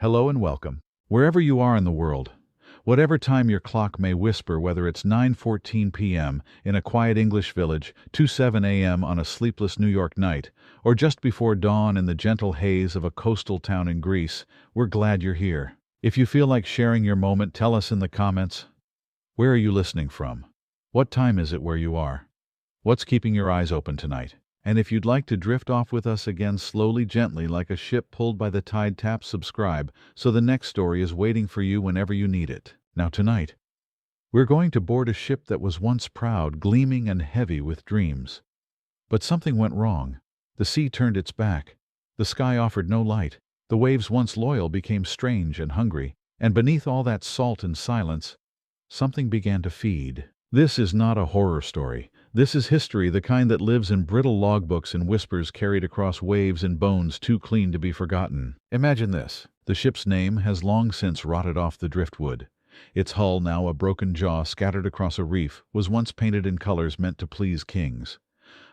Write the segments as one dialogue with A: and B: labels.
A: Hello and welcome. Wherever you are in the world, whatever time your clock may whisper, whether it's 9:14 p.m. in a quiet English village, 2:07 a.m. on a sleepless New York night, or just before dawn in the gentle haze of a coastal town in Greece, we're glad you're here. If you feel like sharing your moment, tell us in the comments. Where are you listening from? What time is it where you are? What's keeping your eyes open tonight? And if you'd like to drift off with us again slowly, gently, like a ship pulled by the tide, tap subscribe so the next story is waiting for you whenever you need it. Now tonight, we're going to board a ship that was once proud, gleaming and heavy with dreams. But something went wrong. The sea turned its back. The sky offered no light. The waves once loyal became strange and hungry. And beneath all that salt and silence, something began to feed. This is not a horror story. This is history, the kind that lives in brittle logbooks and whispers carried across waves and bones too clean to be forgotten. Imagine this. The ship's name has long since rotted off the driftwood. Its hull, now a broken jaw scattered across a reef, was once painted in colors meant to please kings.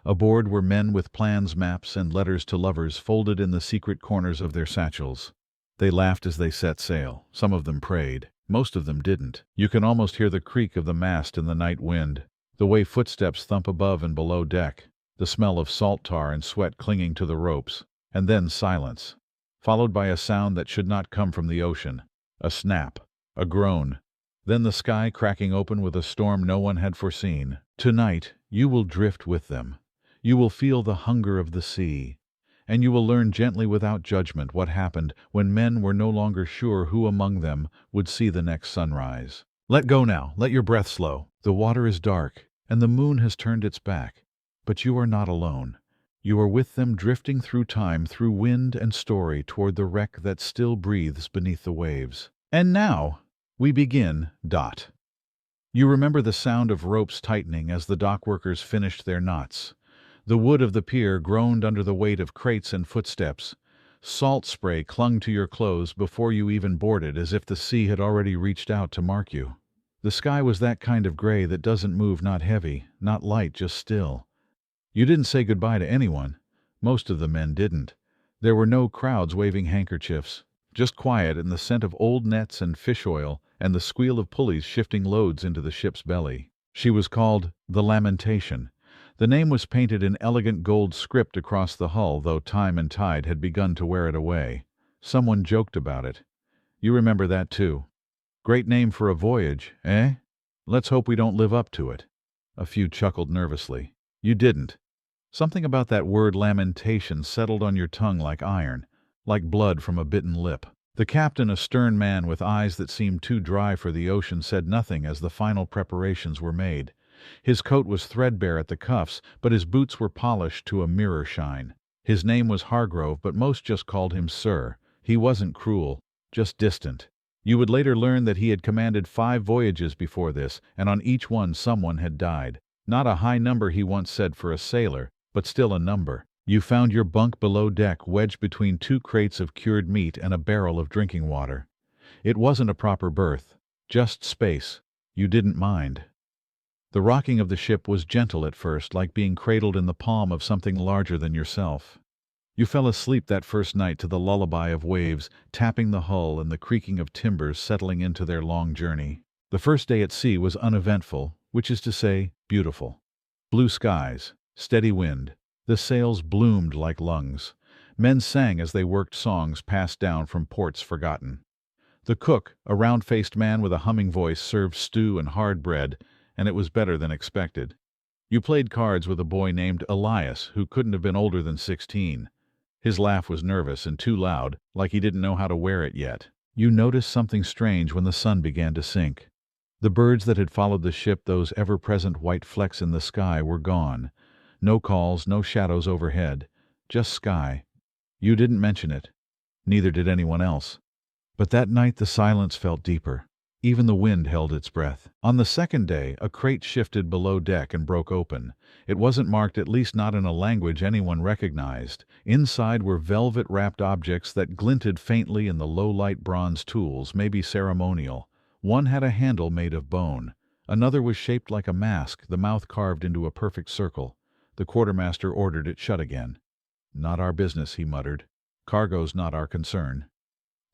A: Aboard were men with plans, maps, and letters to lovers folded in the secret corners of their satchels. They laughed as they set sail. Some of them prayed. Most of them didn't. You can almost hear the creak of the mast in the night wind, the way footsteps thump above and below deck, the smell of salt tar and sweat clinging to the ropes, and then silence, followed by a sound that should not come from the ocean, a snap, a groan, then the sky cracking open with a storm no one had foreseen. Tonight, you will drift with them. You will feel the hunger of the sea, and you will learn gently without judgment what happened when men were no longer sure who among them would see the next sunrise. Let go now. Let your breath slow. The water is dark, and the moon has turned its back. But you are not alone. You are with them, drifting through time, through wind and story, toward the wreck that still breathes beneath the waves. And now, we begin. You remember the sound of ropes tightening as the dockworkers finished their knots. The wood of the pier groaned under the weight of crates and footsteps. Salt spray clung to your clothes before you even boarded, as if the sea had already reached out to mark you. The sky was that kind of gray that doesn't move, not heavy, not light, just still. You didn't say goodbye to anyone. Most of the men didn't. There were no crowds waving handkerchiefs, just quiet and the scent of old nets and fish oil and the squeal of pulleys shifting loads into the ship's belly. She was called the Lamentation. The name was painted in elegant gold script across the hull, though time and tide had begun to wear it away. Someone joked about it. You remember that too. Great name for a voyage, eh? Let's hope we don't live up to it. A few chuckled nervously. You didn't. Something about that word lamentation settled on your tongue like iron, like blood from a bitten lip. The captain, a stern man with eyes that seemed too dry for the ocean, said nothing as the final preparations were made. His coat was threadbare at the cuffs, but his boots were polished to a mirror shine. His name was Hargrove, but most just called him Sir. He wasn't cruel, just distant. You would later learn that he had commanded 5 voyages before this, and on each one someone had died. Not a high number, he once said, for a sailor, but still a number. You found your bunk below deck, wedged between 2 crates of cured meat and a barrel of drinking water. It wasn't a proper berth, just space. You didn't mind. The rocking of the ship was gentle at first, like being cradled in the palm of something larger than yourself. You fell asleep that first night to the lullaby of waves tapping the hull and the creaking of timbers settling into their long journey. The first day at sea was uneventful, which is to say, beautiful. Blue skies, steady wind. The sails bloomed like lungs. Men sang as they worked songs passed down from ports forgotten. The cook, a round-faced man with a humming voice, served stew and hard bread, and it was better than expected. You played cards with a boy named Elias, who couldn't have been older than 16. His laugh was nervous and too loud, like he didn't know how to wear it yet. You noticed something strange when the sun began to sink. The birds that had followed the ship, those ever-present white flecks in the sky, were gone. No calls, no shadows overhead, just sky. You didn't mention it. Neither did anyone else. But that night the silence felt deeper. Even the wind held its breath. On the second day, a crate shifted below deck and broke open. It wasn't marked, at least not in a language anyone recognized. Inside were velvet-wrapped objects that glinted faintly in the low-light bronze tools, maybe ceremonial. One had a handle made of bone. Another was shaped like a mask, the mouth carved into a perfect circle. The quartermaster ordered it shut again. "Not our business," he muttered. "Cargo's not our concern."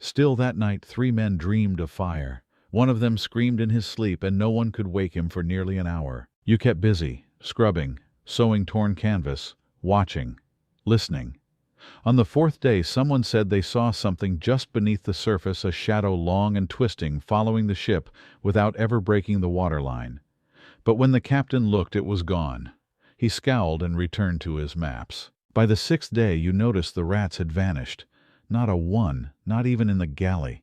A: Still that night 3 men dreamed of fire. One of them screamed in his sleep, and no one could wake him for nearly an hour. You kept busy, scrubbing, sewing torn canvas, watching, listening. On the 4th day someone said they saw something just beneath the surface, a shadow long and twisting, following the ship without ever breaking the waterline. But when the captain looked, it was gone. He scowled and returned to his maps. By the 6th day you noticed the rats had vanished. Not a one, not even in the galley.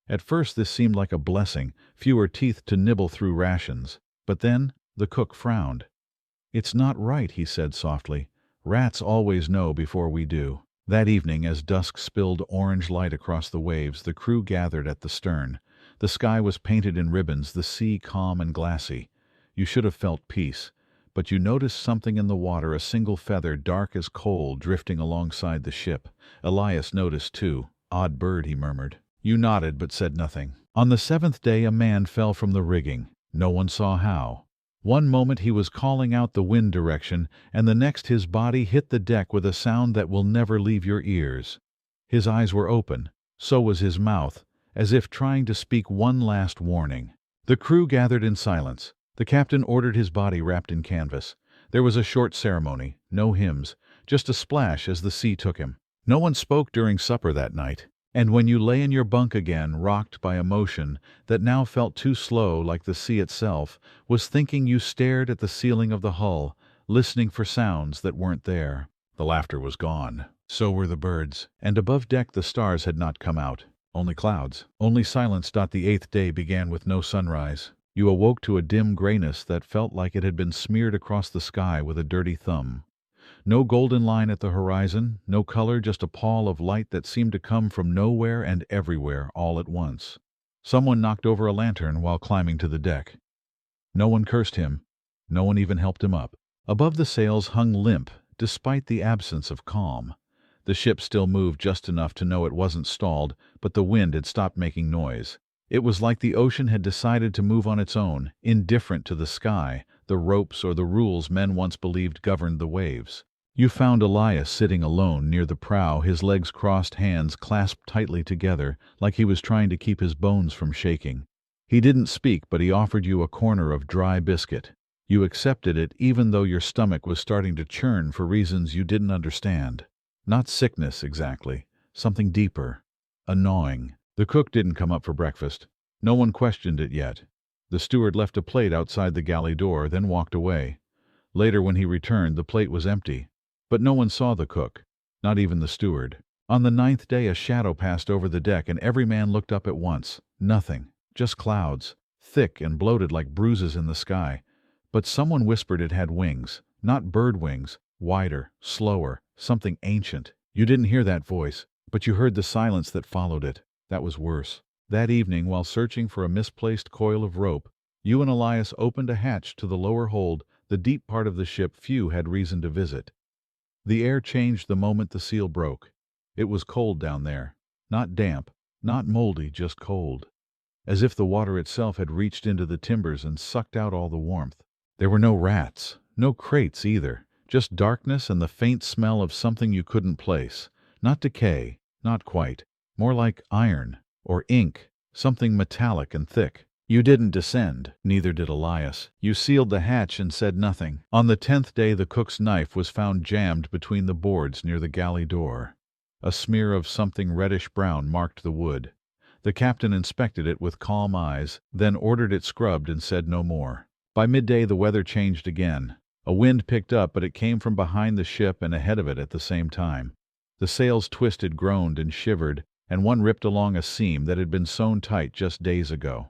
A: At first this seemed like a blessing, fewer teeth to nibble through rations. But then the cook frowned. "It's not right," he said softly. "Rats always know before we do." That evening, as dusk spilled orange light across the waves, the crew gathered at the stern. The sky was painted in ribbons, the sea calm and glassy. You should have felt peace. But you noticed something in the water, a single feather, dark as coal, drifting alongside the ship. Elias noticed too. "Odd bird," he murmured. You nodded but said nothing. On the 7th day a man fell from the rigging. No one saw how. One moment he was calling out the wind direction, and the next his body hit the deck with a sound that will never leave your ears. His eyes were open. So was his mouth, as if trying to speak one last warning. The crew gathered in silence. The captain ordered his body wrapped in canvas. There was a short ceremony, no hymns, just a splash as the sea took him. No one spoke during supper that night. And when you lay in your bunk again, rocked by a motion that now felt too slow, like the sea itself was thinking, you stared at the ceiling of the hull, listening for sounds that weren't there. The laughter was gone. So were the birds. And above deck the stars had not come out. Only clouds. Only silence. The 8th day began with no sunrise. You awoke to a dim grayness that felt like it had been smeared across the sky with a dirty thumb. No golden line at the horizon, no color, just a pall of light that seemed to come from nowhere and everywhere all at once. Someone knocked over a lantern while climbing to the deck. No one cursed him. No one even helped him up. Above the sails hung limp, despite the absence of calm. The ship still moved just enough to know it wasn't stalled, but the wind had stopped making noise. It was like the ocean had decided to move on its own, indifferent to the sky, the ropes, or the rules men once believed governed the waves. You found Elias sitting alone near the prow, his legs crossed, hands clasped tightly together, like he was trying to keep his bones from shaking. He didn't speak, but he offered you a corner of dry biscuit. You accepted it, even though your stomach was starting to churn for reasons you didn't understand. Not sickness exactly, something deeper, a gnawing. The cook didn't come up for breakfast. No one questioned it yet. The steward left a plate outside the galley door, then walked away. Later, when he returned, the plate was empty. But no one saw the cook, not even the steward. On the 9th day a shadow passed over the deck, and every man looked up at once. Nothing, just clouds, thick and bloated like bruises in the sky. But someone whispered it had wings, not bird wings, wider, slower, something ancient. You didn't hear that voice, but you heard the silence that followed it. That was worse. That evening, while searching for a misplaced coil of rope, you and Elias opened a hatch to the lower hold, the deep part of the ship few had reason to visit. The air changed the moment the seal broke. It was cold down there. Not damp, not moldy, just cold. As if the water itself had reached into the timbers and sucked out all the warmth. There were no rats, no crates either, just darkness and the faint smell of something you couldn't place. Not decay, not quite. More like iron, or ink, something metallic and thick. You didn't descend, neither did Elias. You sealed the hatch and said nothing. On the 10th day the cook's knife was found jammed between the boards near the galley door. A smear of something reddish-brown marked the wood. The captain inspected it with calm eyes, then ordered it scrubbed and said no more. By midday the weather changed again. A wind picked up, but it came from behind the ship and ahead of it at the same time. The sails twisted, groaned, and shivered, and one ripped along a seam that had been sewn tight just days ago.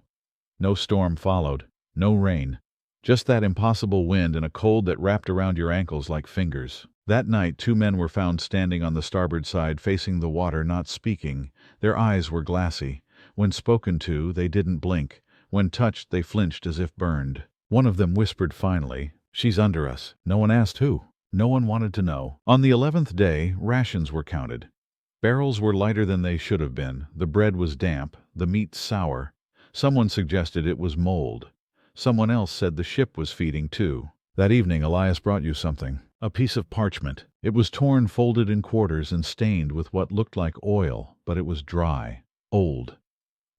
A: No storm followed, no rain, just that impossible wind and a cold that wrapped around your ankles like fingers. That night 2 men were found standing on the starboard side facing the water, not speaking. Their eyes were glassy. When spoken to, they didn't blink. When touched, they flinched as if burned. One of them whispered finally, "She's under us." No one asked who. No one wanted to know. On the 11th day, rations were counted. Barrels were lighter than they should have been. The bread was damp, the meat sour. Someone suggested it was mold. Someone else said the ship was feeding too. That evening Elias brought you something. A piece of parchment. It was torn, folded in quarters, and stained with what looked like oil, but it was dry. old.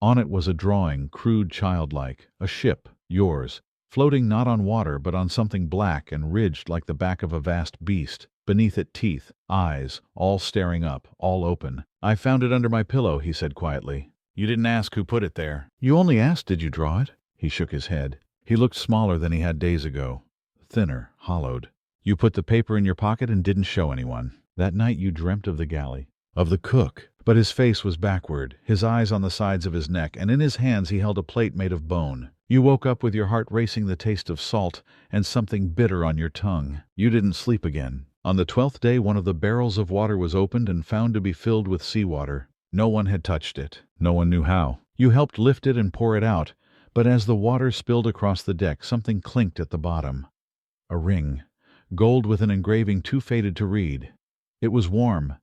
A: On it was a drawing, crude, childlike, a ship, yours, floating not on water but on something black and ridged like the back of a vast beast, beneath it teeth, eyes, all staring up, all open. "I found it under my pillow," he said quietly. "You didn't ask who put it there." "You only asked, did you draw it?" He shook his head. He looked smaller than he had days ago, thinner, hollowed. "You put the paper in your pocket and didn't show anyone. That night you dreamt of the galley, of the cook." But his face was backward, his eyes on the sides of his neck, and in his hands he held a plate made of bone. "You woke up with your heart racing, the taste of salt and something bitter on your tongue. You didn't sleep again. On the 12th day one of the barrels of water was opened and found to be filled with seawater. No one had touched it. No one knew how. You helped lift it and pour it out, but as the water spilled across the deck something clinked at the bottom. A ring, gold with an engraving too faded to read. It was warm.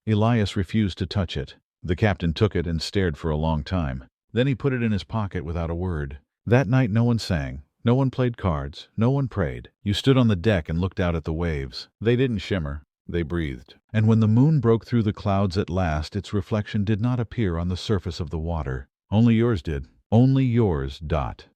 A: Elias refused to touch it. The captain took it and stared for a long time. Then he put it in his pocket without a word. That night no one sang, no one played cards, no one prayed. You stood on the deck and looked out at the waves. They didn't shimmer, they breathed. And when the moon broke through the clouds at last, its reflection did not appear on the surface of the water. Only yours did. Only yours, Dot.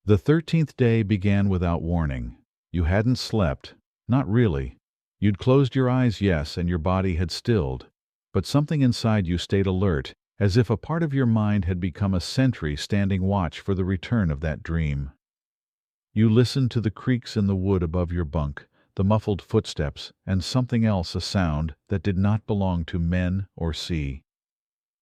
A: The 13th day began without warning. You hadn't slept. Not really. You'd closed your eyes, yes, and your body had stilled, but something inside you stayed alert, as if a part of your mind had become a sentry standing watch for the return of that dream. You listened to the creaks in the wood above your bunk, the muffled footsteps, and something else, a sound that did not belong to men or sea.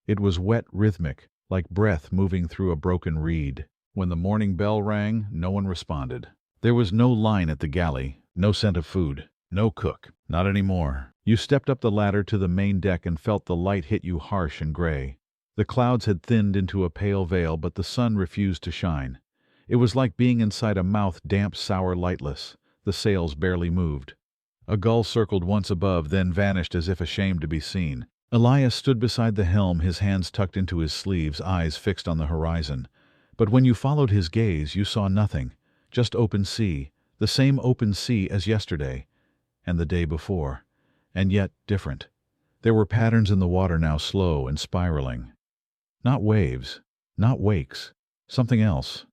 A: It was wet, rhythmic, like breath moving through a broken reed. When the morning bell rang, no one responded. There was no line at the galley, no scent of food. No cook. Not anymore. You stepped up the ladder to the main deck and felt the light hit you harsh and gray. The clouds had thinned into a pale veil, but the sun refused to shine. It was like being inside a mouth damp, sour, lightless. The sails barely moved. A gull circled once above, then vanished as if ashamed to be seen. Elias stood beside the helm, his hands tucked into his sleeves, eyes fixed on the horizon. But when you followed his gaze, you saw nothing. Just open sea. The same open sea as yesterday. And the day before, and yet different. There were patterns in the water now, slow and spiraling. Not waves, not wakes, something else.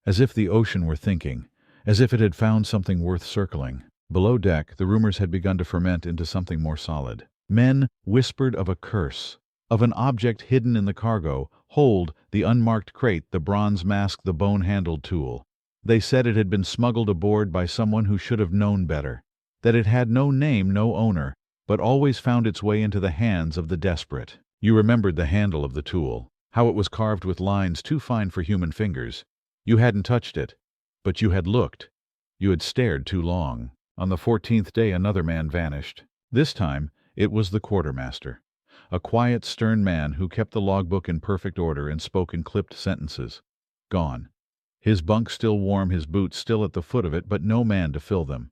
A: As if the ocean were thinking, as if it had found something worth circling. Below deck, the rumors had begun to ferment into something more solid. Men whispered of a curse, of an object hidden in the cargo, hold, the unmarked crate, the bronze mask, the bone-handled tool. They said it had been smuggled aboard by someone who should have known better. That it had no name, no owner, but always found its way into the hands of the desperate. You remembered the handle of the tool, how it was carved with lines too fine for human fingers. You hadn't touched it, but you had looked. You had stared too long. On the 14th day another man vanished. This time it was the quartermaster, a quiet, stern man who kept the logbook in perfect order and spoke in clipped sentences. Gone. His bunk still warm, his boots still at the foot of it, but no man to fill them.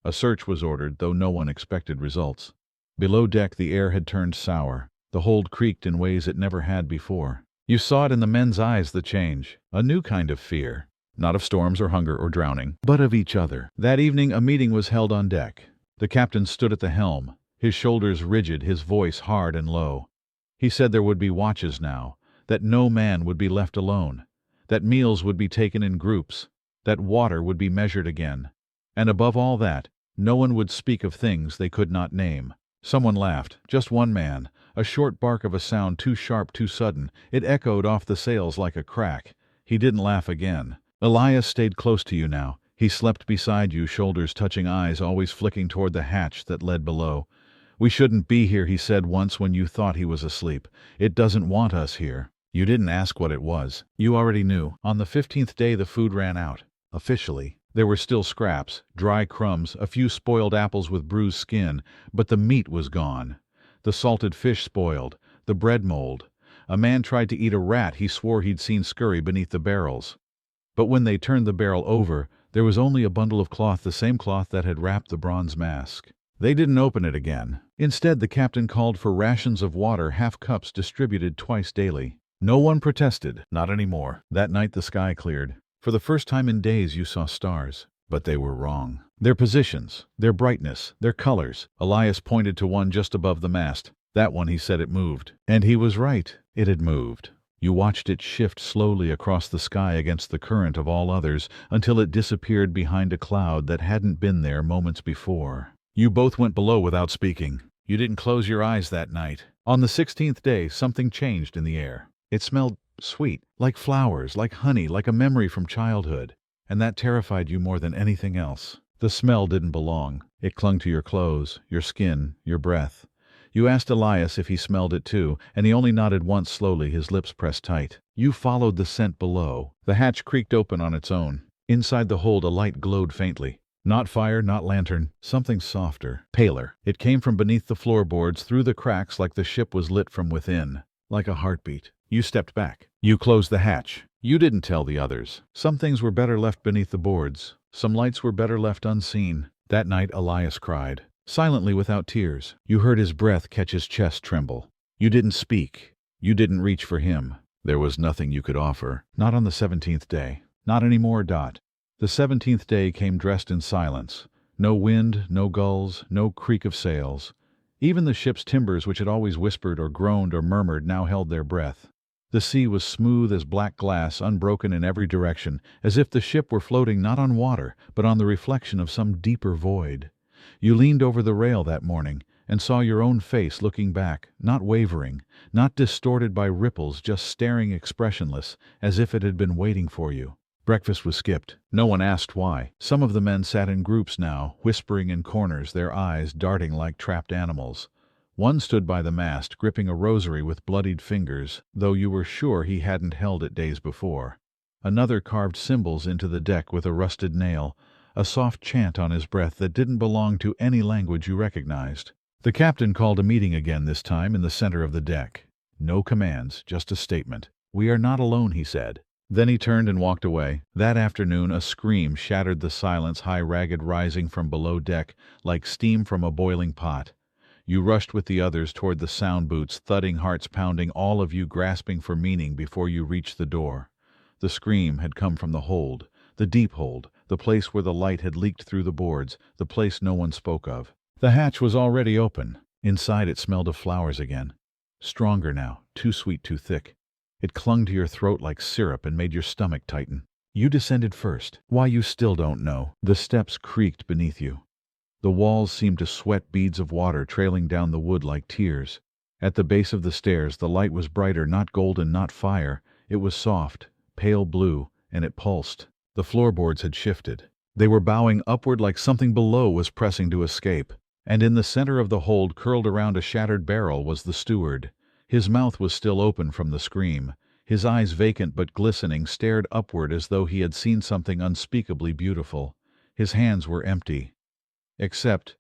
A: A search was ordered, though no one expected results. Below deck the air had turned sour. The hold creaked in ways it never had before. You saw it in the men's eyes, the change. A new kind of fear. Not of storms or hunger or drowning, but of each other. That evening a meeting was held on deck. The captain stood at the helm, his shoulders rigid, his voice hard and low. He said there would be watches now, that no man would be left alone, that meals would be taken in groups, that water would be measured again, and above all that, no one would speak of things they could not name. Someone laughed, just one man, a short bark of a sound too sharp, too sudden. It echoed off the sails like a crack. He didn't laugh again. Elias stayed close to you now. He slept beside you, shoulders touching, eyes always flicking toward the hatch that led below. "We shouldn't be here," he said once when you thought he was asleep. "It doesn't want us here." You didn't ask what it was. You already knew. On the 15th day the food ran out. Officially. There were still scraps, dry crumbs, a few spoiled apples with bruised skin, but the meat was gone. The salted fish spoiled, the bread mold. A man tried to eat a rat he swore he'd seen scurry beneath the barrels. But when they turned the barrel over, there was only a bundle of cloth, the same cloth that had wrapped the bronze mask. They didn't open it again. Instead, the captain called for rations of water, half cups distributed twice daily. No one protested, not anymore. That night the sky cleared. For the first time in days you saw stars. But they were wrong. Their positions, their brightness, their colors. Elias pointed to one just above the mast. That one, he said, it moved. And he was right. It had moved. You watched it shift slowly across the sky against the current of all others until it disappeared behind a cloud that hadn't been there moments before. You both went below without speaking. You didn't close your eyes that night. On the 16th day, something changed in the air. It smelled sweet, like flowers, like honey, like a memory from childhood. And that terrified you more than anything else. The smell didn't belong. It clung to your clothes, your skin, your breath. You asked Elias if he smelled it too, and he only nodded once slowly, his lips pressed tight. You followed the scent below. The hatch creaked open on its own. Inside the hold a light glowed faintly. Not fire, not lantern, something softer, paler. It came from beneath the floorboards, through the cracks, like the ship was lit from within. Like a heartbeat. You stepped back. You closed the hatch. You didn't tell the others. Some things were better left beneath the boards. Some lights were better left unseen. That night Elias cried. Silently, without tears. You heard his breath catch his chest tremble. You didn't speak. You didn't reach for him. There was nothing you could offer. Not on the 17th day. Not anymore, Dot. The 17th day came dressed in silence. No wind, no gulls, no creak of sails. Even the ship's timbers, which had always whispered or groaned or murmured, now held their breath. The sea was smooth as black glass, unbroken in every direction, as if the ship were floating not on water, but on the reflection of some deeper void. You leaned over the rail that morning and saw your own face looking back, not wavering, not distorted by ripples, just staring expressionless, as if it had been waiting for you. Breakfast was skipped. No one asked why. Some of the men sat in groups now, whispering in corners, their eyes darting like trapped animals. One stood by the mast, gripping a rosary with bloodied fingers, though you were sure he hadn't held it days before. Another carved symbols into the deck with a rusted nail, a soft chant on his breath that didn't belong to any language you recognized. The captain called a meeting again, this time in the center of the deck. No commands, just a statement. "We are not alone," he said. Then he turned and walked away. That afternoon a scream shattered the silence, high ragged rising from below deck, like steam from a boiling pot. You rushed with the others toward the sound booths, thudding, hearts pounding, all of you grasping for meaning before you reached the door. The scream had come from the hold, the deep hold, the place where the light had leaked through the boards, the place no one spoke of. The hatch was already open. Inside it smelled of flowers again. Stronger now, too sweet, too thick. It clung to your throat like syrup and made your stomach tighten. You descended first. Why, you still don't know. The steps creaked beneath you. The walls seemed to sweat beads of water trailing down the wood like tears. At the base of the stairs the light was brighter, not golden, not fire. It was soft, pale blue, and it pulsed. The floorboards had shifted. They were bowing upward like something below was pressing to escape. And in the center of the hold, curled around a shattered barrel, was the steward. His mouth was still open from the scream. His eyes, vacant but glistening, stared upward as though he had seen something unspeakably beautiful. His hands were empty. Except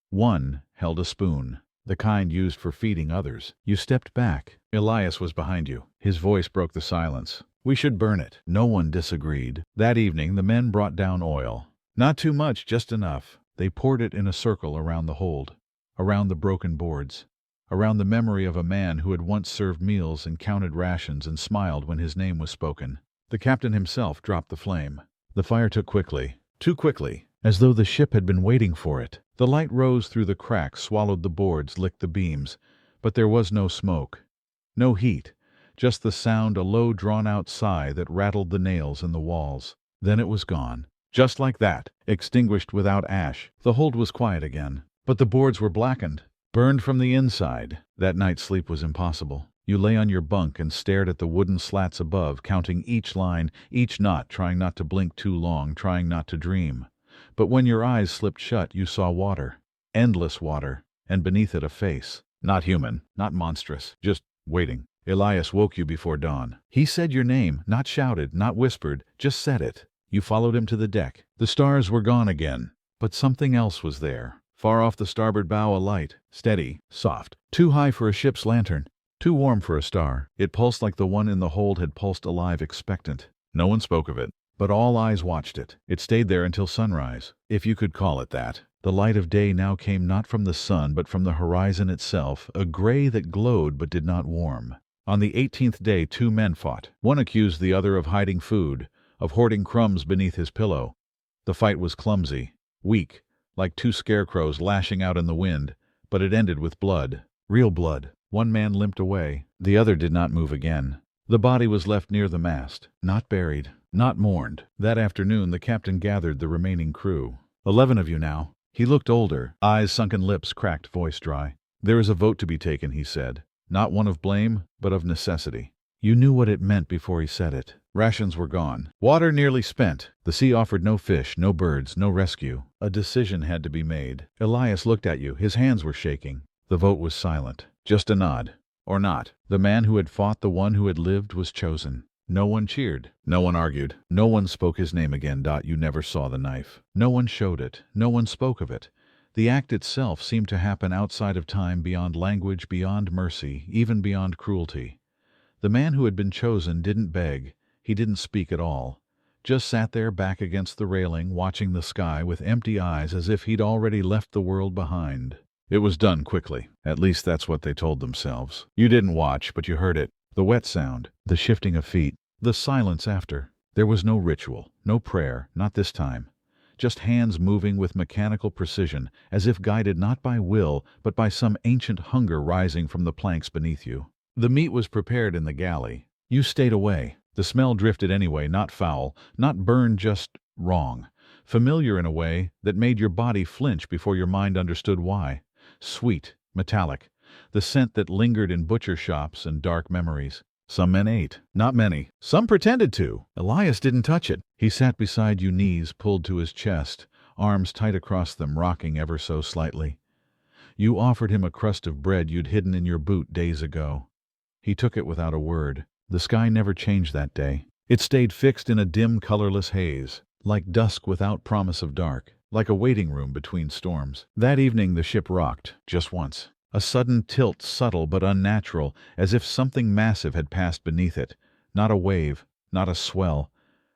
A: one held a spoon, the kind used for feeding others. You stepped back. Elias was behind you. His voice broke the silence. "We should burn it." No one disagreed. That evening the men brought down oil. Not too much, just enough. They poured it in a circle around the hold, around the broken boards, around the memory of a man who had once served meals and counted rations and smiled when his name was spoken. The captain himself dropped the flame. The fire took quickly, too quickly, as though the ship had been waiting for it. The light rose through the cracks, swallowed the boards, licked the beams, but there was no smoke, no heat, just the sound, a low drawn-out sigh that rattled the nails in the walls. Then it was gone. Just like that, extinguished without ash. The hold was quiet again, but the boards were blackened, burned from the inside. That night sleep was impossible. You lay on your bunk and stared at the wooden slats above, counting each line, each knot, trying not to blink too long, trying not to dream. But when your eyes slipped shut, you saw water, endless water, and beneath it a face. Not human, not monstrous, just waiting. Elias woke you before dawn. He said your name, not shouted, not whispered, just said it. You followed him to the deck. The stars were gone again, but something else was there. Far off the starboard bow a light, steady, soft, too high for a ship's lantern, too warm for a star. It pulsed like the one in the hold had pulsed, alive, expectant. No one spoke of it, but all eyes watched it. It stayed there until sunrise, if you could call it that. The light of day now came not from the sun but from the horizon itself, a gray that glowed but did not warm. On the 18th day 2 men fought. One accused the other of hiding food, of hoarding crumbs beneath his pillow. The fight was clumsy, weak, like 2 scarecrows lashing out in the wind, but it ended with blood. Real blood. One man limped away, The other did not move again. The body was left near the mast, not buried, not mourned. That afternoon the captain gathered the remaining crew. 11 of you now. He looked older, eyes sunken, lips cracked, voice dry. There is a vote to be taken, he said. Not one of blame, but of necessity. You knew what it meant before he said it. Rations were gone. Water nearly spent. The sea offered no fish, no birds, no rescue. A decision had to be made. Elias looked at you. His hands were shaking. The vote was silent. Just a nod. Or not. The man who had fought, the one who had lived, was chosen. No one cheered. No one argued. No one spoke his name again. You never saw the knife. No one showed it. No one spoke of it. The act itself seemed to happen outside of time, beyond language, beyond mercy, even beyond cruelty. The man who had been chosen didn't beg. He didn't speak at all. Just sat there back against the railing, watching the sky with empty eyes, as if he'd already left the world behind. It was done quickly. At least that's what they told themselves. You didn't watch, but you heard it. The wet sound, the shifting of feet, the silence after. There was no ritual, no prayer, not this time. Just hands moving with mechanical precision, as if guided not by will, but by some ancient hunger rising from the planks beneath you. The meat was prepared in the galley. You stayed away. The smell drifted anyway, not foul, not burned, just wrong. Familiar in a way that made your body flinch before your mind understood why. Sweet, metallic, the scent that lingered in butcher shops and dark memories. Some men ate, not many. Some pretended to. Elias didn't touch it. He sat beside you, knees pulled to his chest, arms tight across them, rocking ever so slightly. You offered him a crust of bread you'd hidden in your boot days ago. He took it without a word. The sky never changed that day. It stayed fixed in a dim, colorless haze, like dusk without promise of dark, like a waiting room between storms. That evening the ship rocked, just once. A sudden tilt, subtle but unnatural, as if something massive had passed beneath it. Not a wave, not a swell.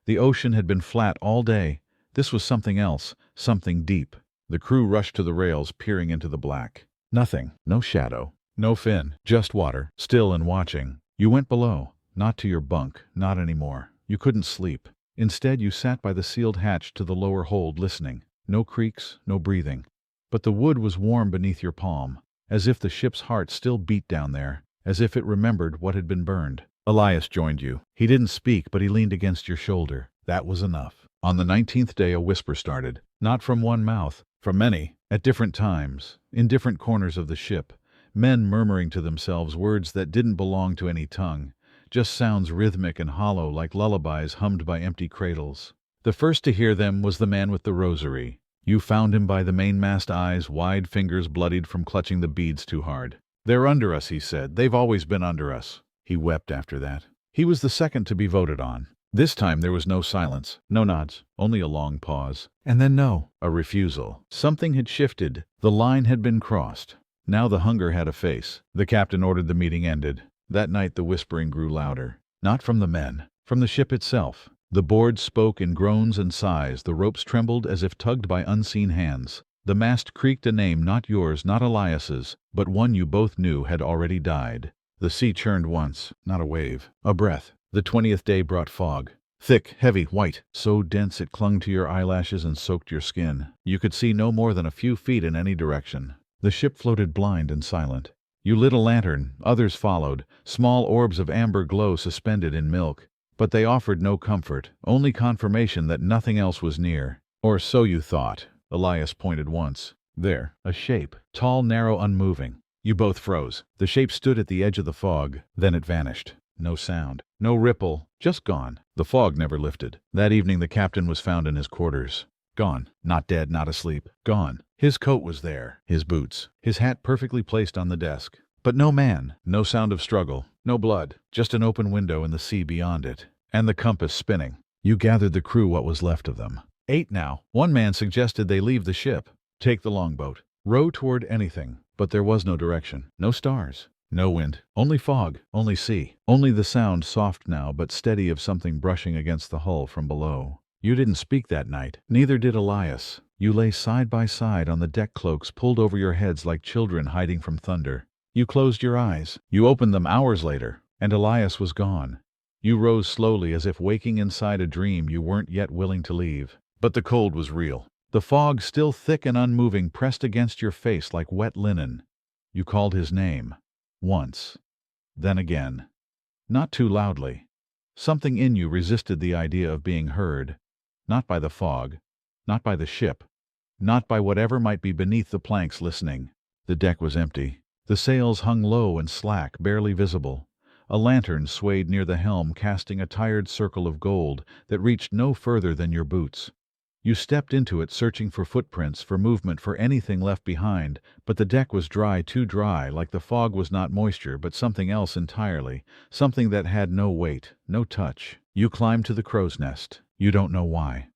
A: The ocean had been flat all day. This was something else, something deep. The crew rushed to the rails, peering into the black. Nothing, no shadow, no fin, just water, still and watching. You went below, not to your bunk, not anymore. You couldn't sleep. Instead, you sat by the sealed hatch to the lower hold, listening. No creaks, no breathing. But the wood was warm beneath your palm, as if the ship's heart still beat down there, as if it remembered what had been burned. Elias joined you. He didn't speak, but he leaned against your shoulder. That was enough. On the 19th day, a whisper started. Not from one mouth, from many, at different times, in different corners of the ship. Men murmuring to themselves words that didn't belong to any tongue. Just sounds rhythmic and hollow, like lullabies hummed by empty cradles. The first to hear them was the man with the rosary. You found him by the mainmast, eyes wide, fingers bloodied from clutching the beads too hard. "They're under us," he said. "They've always been under us." He wept after that. He was the second to be voted on. This time there was no silence, no nods, only a long pause. And then no, a refusal. Something had shifted. The line had been crossed. Now the hunger had a face. The captain ordered the meeting ended. That night the whispering grew louder. Not from the men, from the ship itself. The boards spoke in groans and sighs. The ropes trembled as if tugged by unseen hands. The mast creaked a name, not yours, not Elias's, but one you both knew had already died. The sea churned once, not a wave, a breath. The 20th day brought fog. Thick, heavy, white, so dense it clung to your eyelashes and soaked your skin. You could see no more than a few feet in any direction. The ship floated blind and silent. You lit a lantern, others followed, small orbs of amber glow suspended in milk. But they offered no comfort, only confirmation that nothing else was near. Or so you thought. Elias pointed once. There, a shape, tall, narrow, unmoving. You both froze. The shape stood at the edge of the fog, then it vanished. No sound, no ripple, just gone. The fog never lifted. That evening the captain was found in his quarters. Gone. Not dead, not asleep. Gone. His coat was there, his boots, his hat perfectly placed on the desk. But no man, no sound of struggle, no blood, just an open window and the sea beyond it. And the compass spinning. You gathered the crew, what was left of them. 8 now. One man suggested they leave the ship. Take the longboat. Row toward anything. But there was no direction, no stars, no wind, only fog, only sea, only the sound, soft now but steady, of something brushing against the hull from below. You didn't speak that night, neither did Elias. You lay side by side on the deck, cloaks pulled over your heads like children hiding from thunder. You closed your eyes. You opened them hours later, and Elias was gone. You rose slowly, as if waking inside a dream you weren't yet willing to leave. But the cold was real. The fog, still thick and unmoving, pressed against your face like wet linen. You called his name. Once. Then again. Not too loudly. Something in you resisted the idea of being heard. Not by the fog. Not by the ship. Not by whatever might be beneath the planks listening. The deck was empty. The sails hung low and slack, barely visible. A lantern swayed near the helm, casting a tired circle of gold that reached no further than your boots. You stepped into it, searching for footprints, for movement, for anything left behind, but the deck was dry, too dry, like the fog was not moisture, but something else entirely, something that had no weight, no touch. You climbed to the crow's nest. You don't know why.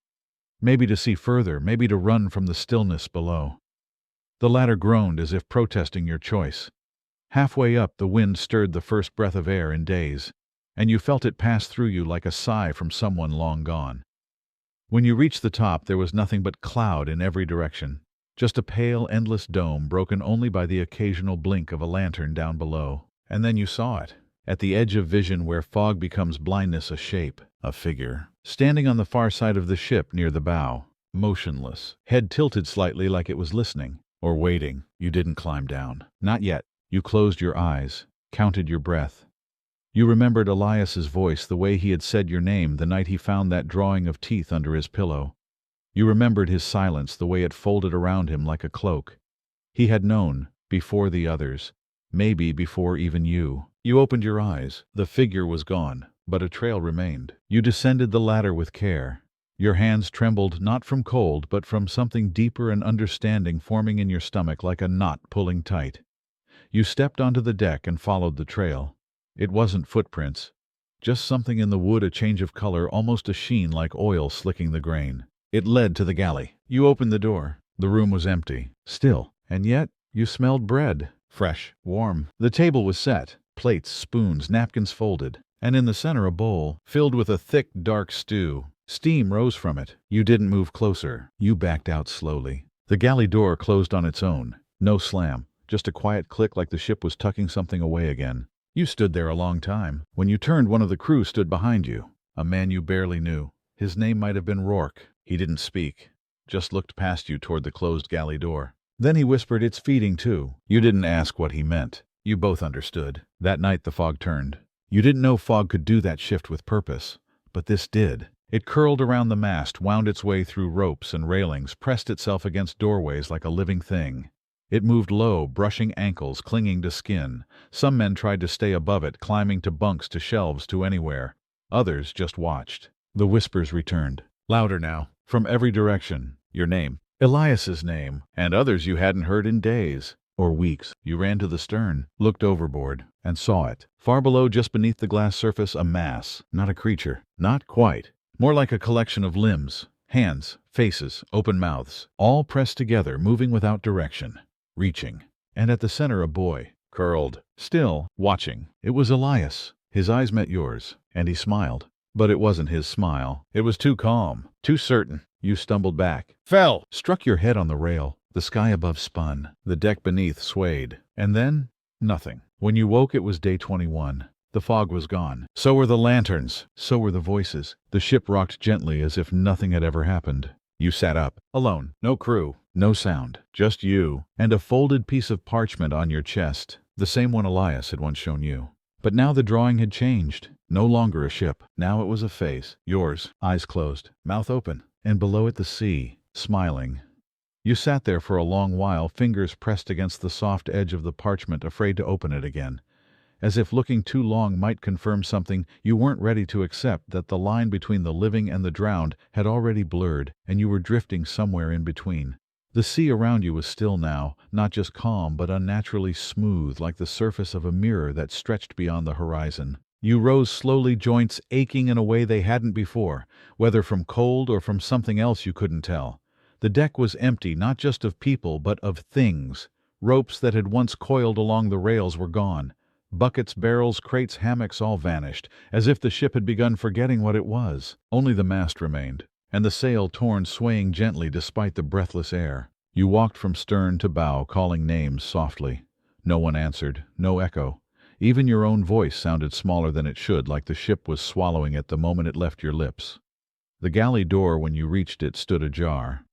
A: Maybe to see further, maybe to run from the stillness below. The ladder groaned as if protesting your choice. Halfway up, the wind stirred the first breath of air in days, and you felt it pass through you like a sigh from someone long gone. When you reached the top, there was nothing but cloud in every direction, just a pale, endless dome broken only by the occasional blink of a lantern down below. And then you saw it, at the edge of vision where fog becomes blindness, a shape, a figure, standing on the far side of the ship near the bow, motionless, head tilted slightly like it was listening, or waiting. You didn't climb down. Not yet. You closed your eyes, counted your breath. You remembered Elias's voice, the way he had said your name the night he found that drawing of teeth under his pillow. You remembered his silence, the way it folded around him like a cloak. He had known, before the others, maybe before even you. You opened your eyes. The figure was gone, but a trail remained. You descended the ladder with care. Your hands trembled not from cold, but from something deeper and understanding forming in your stomach like a knot pulling tight. You stepped onto the deck and followed the trail. It wasn't footprints, just something in the wood, a change of color, almost a sheen like oil slicking the grain. It led to the galley. You opened the door. The room was empty, still, and yet you smelled bread, fresh, warm. The table was set, plates, spoons, napkins folded, and in the center a bowl filled with a thick, dark stew. Steam rose from it. You didn't move closer. You backed out slowly. The galley door closed on its own. No slam, just a quiet click like the ship was tucking something away again. You stood there a long time. When you turned, one of the crew stood behind you, a man you barely knew. His name might have been Rourke. He didn't speak, just looked past you toward the closed galley door. Then he whispered, "It's feeding too." You didn't ask what he meant. You both understood. That night the fog turned. You didn't know fog could do that shift with purpose, but this did. It curled around the mast, wound its way through ropes and railings, pressed itself against doorways like a living thing. It moved low, brushing ankles, clinging to skin. Some men tried to stay above it, climbing to bunks, to shelves, to anywhere. Others just watched. The whispers returned, louder now, from every direction. Your name, Elias's name, and others you hadn't heard in days or weeks. You ran to the stern, looked overboard, and saw it. Far below, just beneath the glass surface, a mass. Not a creature. Not quite. More like a collection of limbs, hands, faces, open mouths, all pressed together, moving without direction. Reaching. And at the center a boy, curled, still, watching. It was Elias. His eyes met yours, and he smiled. But it wasn't his smile. It was too calm, too certain. You stumbled back, fell, struck your head on the rail. The sky above spun. The deck beneath swayed. And then, nothing. When you woke, it was day 21. The fog was gone. So were the lanterns. So were the voices. The ship rocked gently as if nothing had ever happened. You sat up, alone, no crew, no sound, just you, and a folded piece of parchment on your chest, the same one Elias had once shown you. But now the drawing had changed. No longer a ship. Now it was a face, yours, eyes closed, mouth open, and below it the sea, smiling. You sat there for a long while, fingers pressed against the soft edge of the parchment, afraid to open it again. As if looking too long might confirm something, you weren't ready to accept that the line between the living and the drowned had already blurred, and you were drifting somewhere in between. The sea around you was still now, not just calm, but unnaturally smooth, like the surface of a mirror that stretched beyond the horizon. You rose slowly, joints aching in a way they hadn't before, whether from cold or from something else you couldn't tell. The deck was empty, not just of people, but of things. Ropes that had once coiled along the rails were gone. Buckets, barrels, crates, hammocks all vanished, as if the ship had begun forgetting what it was. Only the mast remained, and the sail torn, swaying gently despite the breathless air. You walked from stern to bow, calling names softly. No one answered, no echo. Even your own voice sounded smaller than it should, like the ship was swallowing it the moment it left your lips. The galley door, when you reached it, stood ajar.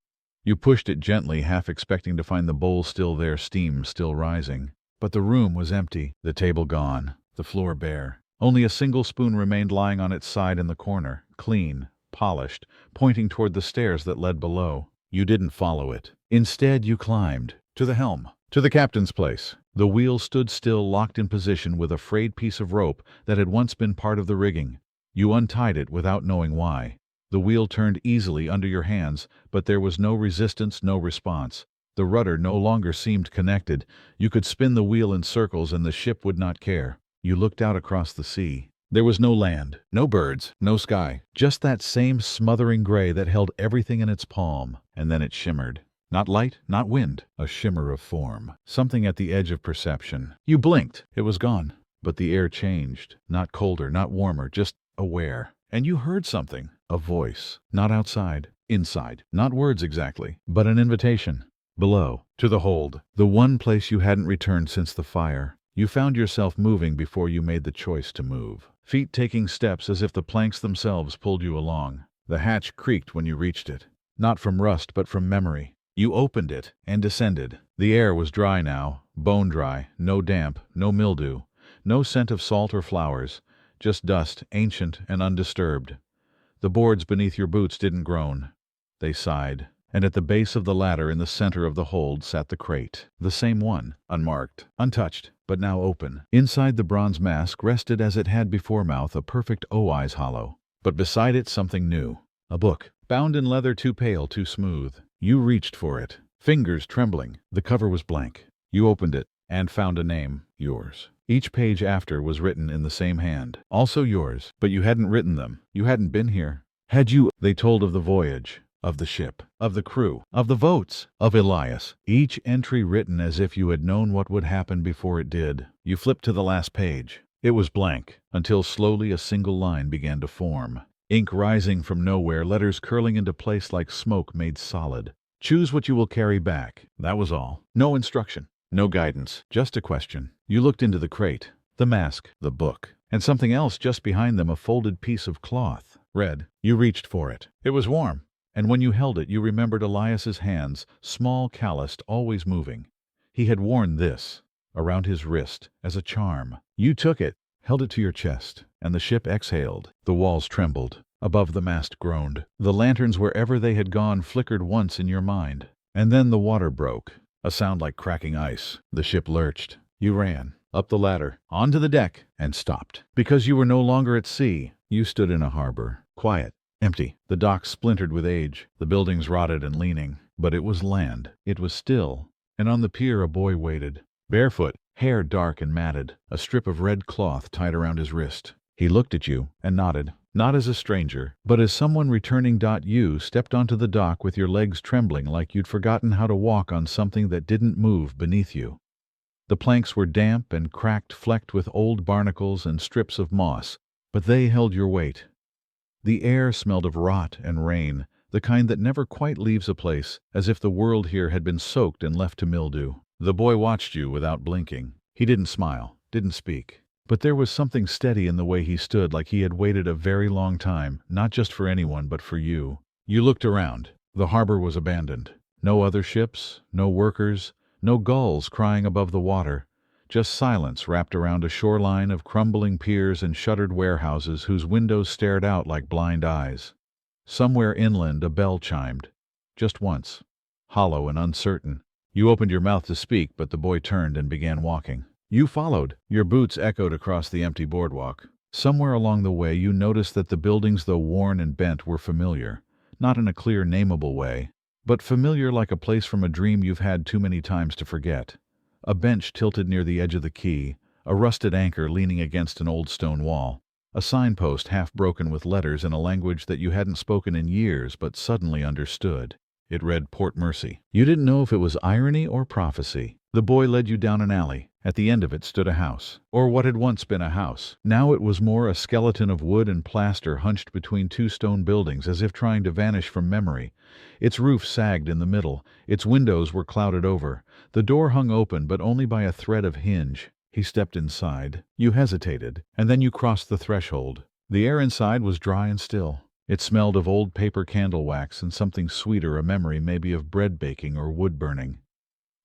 A: You pushed it gently, half expecting to find the bowl still there, steam still rising. But the room was empty, the table gone, the floor bare. Only a single spoon remained lying on its side in the corner, clean, polished, pointing toward the stairs that led below. You didn't follow it. Instead, you climbed. To the helm. To the captain's place. The wheel stood still, locked in position with a frayed piece of rope that had once been part of the rigging. You untied it without knowing why. The wheel turned easily under your hands, but there was no resistance, no response. The rudder no longer seemed connected. You could spin the wheel in circles and the ship would not care. You looked out across the sea. There was no land, no birds, no sky, just that same smothering gray that held everything in its palm. And then it shimmered. Not light, not wind, a shimmer of form. Something at the edge of perception. You blinked. It was gone. But the air changed. Not colder, not warmer, just aware. And you heard something. A voice. Not outside. Inside. Not words exactly, but an invitation. Below. To the hold. The one place you hadn't returned since the fire. You found yourself moving before you made the choice to move. Feet taking steps as if the planks themselves pulled you along. The hatch creaked when you reached it. Not from rust, but from memory. You opened it and descended. The air was dry now, bone dry, no damp, no mildew, no scent of salt or flowers, just dust, ancient and undisturbed. The boards beneath your boots didn't groan. They sighed. And at the base of the ladder in the center of the hold sat the crate. The same one, unmarked, untouched, but now open. Inside the bronze mask rested as it had before mouth a perfect O-eyes hollow. But beside it something new. A book, bound in leather too pale, too smooth. You reached for it, fingers trembling. The cover was blank. You opened it and found a name, yours. Each page after was written in the same hand. Also yours, but you hadn't written them. You hadn't been here. Had you? They told of the voyage. Of the ship, of the crew, of the votes, of Elias, each entry written as if you had known what would happen before it did. You flipped to the last page. It was blank, until slowly a single line began to form. Ink rising from nowhere, letters curling into place like smoke made solid. Choose what you will carry back. That was all. No instruction, no guidance, just a question. You looked into the crate, the mask, the book, and something else just behind them, a folded piece of cloth. Red. You reached for it. It was warm. And when you held it, you remembered Elias's hands, small, calloused, always moving. He had worn this around his wrist as a charm. You took it, held it to your chest, and the ship exhaled. The walls trembled. Above the mast groaned. The lanterns, wherever they had gone, flickered once in your mind. And then the water broke, a sound like cracking ice. The ship lurched. You ran, up the ladder, onto the deck, and stopped. Because you were no longer at sea, you stood in a harbor, quiet. Empty. The docks splintered with age, the buildings rotted and leaning. But it was land. It was still. And on the pier a boy waited. Barefoot, hair dark and matted, a strip of red cloth tied around his wrist. He looked at you and nodded. Not as a stranger, but as someone returning. You stepped onto the dock with your legs trembling like you'd forgotten how to walk on something that didn't move beneath you. The planks were damp and cracked, flecked with old barnacles and strips of moss, but they held your weight. The air smelled of rot and rain, the kind that never quite leaves a place, as if the world here had been soaked and left to mildew. The boy watched you without blinking. He didn't smile, didn't speak. But there was something steady in the way he stood, like he had waited a very long time, not just for anyone, but for you. You looked around. The harbor was abandoned. No other ships, no workers, no gulls crying above the water. Just silence wrapped around a shoreline of crumbling piers and shuttered warehouses whose windows stared out like blind eyes. Somewhere inland a bell chimed. Just once. Hollow and uncertain. You opened your mouth to speak, but the boy turned and began walking. You followed. Your boots echoed across the empty boardwalk. Somewhere along the way you noticed that the buildings, though worn and bent, were familiar. Not in a clear, nameable way, but familiar like a place from a dream you've had too many times to forget. A bench tilted near the edge of the quay, a rusted anchor leaning against an old stone wall, a signpost half broken with letters in a language that you hadn't spoken in years but suddenly understood. It read Port Mercy. You didn't know if it was irony or prophecy. The boy led you down an alley. At the end of it stood a house, or what had once been a house. Now it was more a skeleton of wood and plaster hunched between two stone buildings as if trying to vanish from memory. Its roof sagged in the middle. Its windows were clouded over. The door hung open, but only by a thread of hinge. He stepped inside. You hesitated, and then you crossed the threshold. The air inside was dry and still. It smelled of old paper candle wax and something sweeter, a memory maybe of bread baking or wood burning.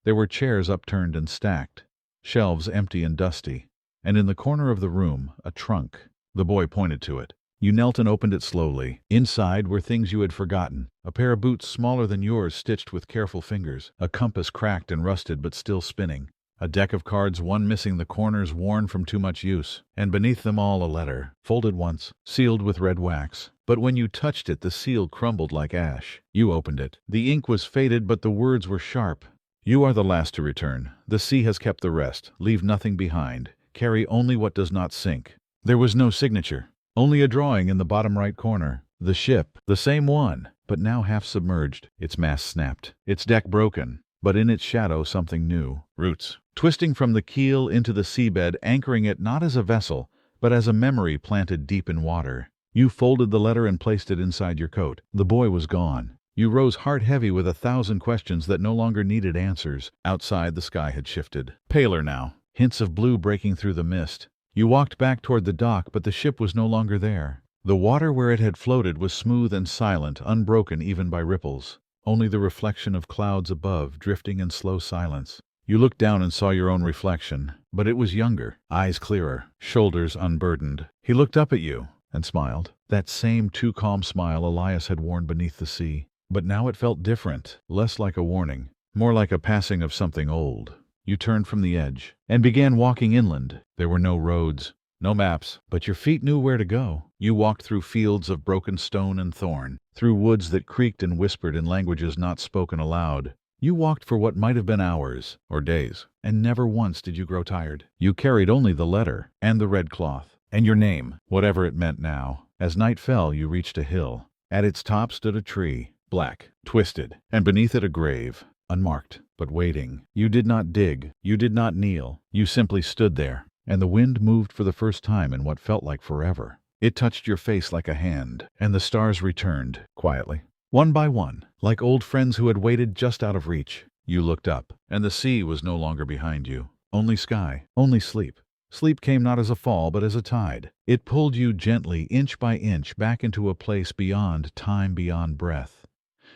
A: There were chairs upturned and stacked, shelves empty and dusty. and in the corner of the room, a trunk. The boy pointed to it. You knelt and opened it slowly. Inside were things you had forgotten. A pair of boots smaller than yours stitched with careful fingers. A compass cracked and rusted but still spinning. A deck of cards, one missing the corners, worn from too much use. And beneath them all a letter, folded once, sealed with red wax. But when you touched it, the seal crumbled like ash. You opened it. The ink was faded, but the words were sharp. You are the last to return. The sea has kept the rest. Leave nothing behind. Carry only what does not sink. There was no signature. Only a drawing in the bottom right corner. The ship, the same one, but now half submerged. Its mast snapped. Its deck broken. But in its shadow something new. Roots. Twisting from the keel into the seabed, anchoring it not as a vessel, but as a memory planted deep in water. You folded the letter and placed it inside your coat. The boy was gone. You rose heart-heavy with 1,000 questions that no longer needed answers. Outside, the sky had shifted. Paler now. Hints of blue breaking through the mist. You walked back toward the dock, but the ship was no longer there. The water where it had floated was smooth and silent, unbroken even by ripples. Only the reflection of clouds above, drifting in slow silence. You looked down and saw your own reflection, but it was younger, eyes clearer, shoulders unburdened. He looked up at you and smiled. That same too calm smile Elias had worn beneath the sea. But now it felt different, less like a warning, more like a passing of something old. You turned from the edge and began walking inland. There were no roads, no maps, but your feet knew where to go. You walked through fields of broken stone and thorn, through woods that creaked and whispered in languages not spoken aloud. You walked for what might have been hours or days, and never once did you grow tired. You carried only the letter and the red cloth, and your name, whatever it meant now. As night fell, you reached a hill. At its top stood a tree, black, twisted, and beneath it a grave, unmarked, but waiting. You did not dig, you did not kneel, you simply stood there, and the wind moved for the first time in what felt like forever. It touched your face like a hand, and the stars returned, quietly. One by one, like old friends who had waited just out of reach. You looked up, and the sea was no longer behind you. Only sky, only sleep. Sleep came not as a fall, but as a tide. It pulled you gently, inch by inch, back into a place beyond time, beyond breath.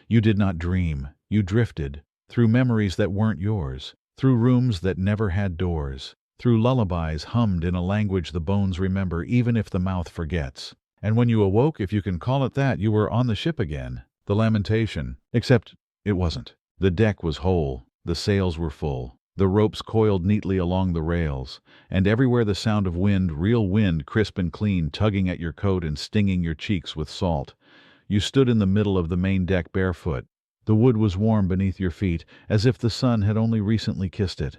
A: You did not dream. You drifted, through memories that weren't yours, through rooms that never had doors, through lullabies hummed in a language the bones remember even if the mouth forgets. And when you awoke, if you can call it that, you were on the ship again. The lamentation, except it wasn't. The deck was whole, the sails were full, the ropes coiled neatly along the rails, and everywhere the sound of wind, real wind, crisp and clean, tugging at your coat and stinging your cheeks with salt. You stood in the middle of the main deck barefoot. The wood was warm beneath your feet, as if the sun had only recently kissed it.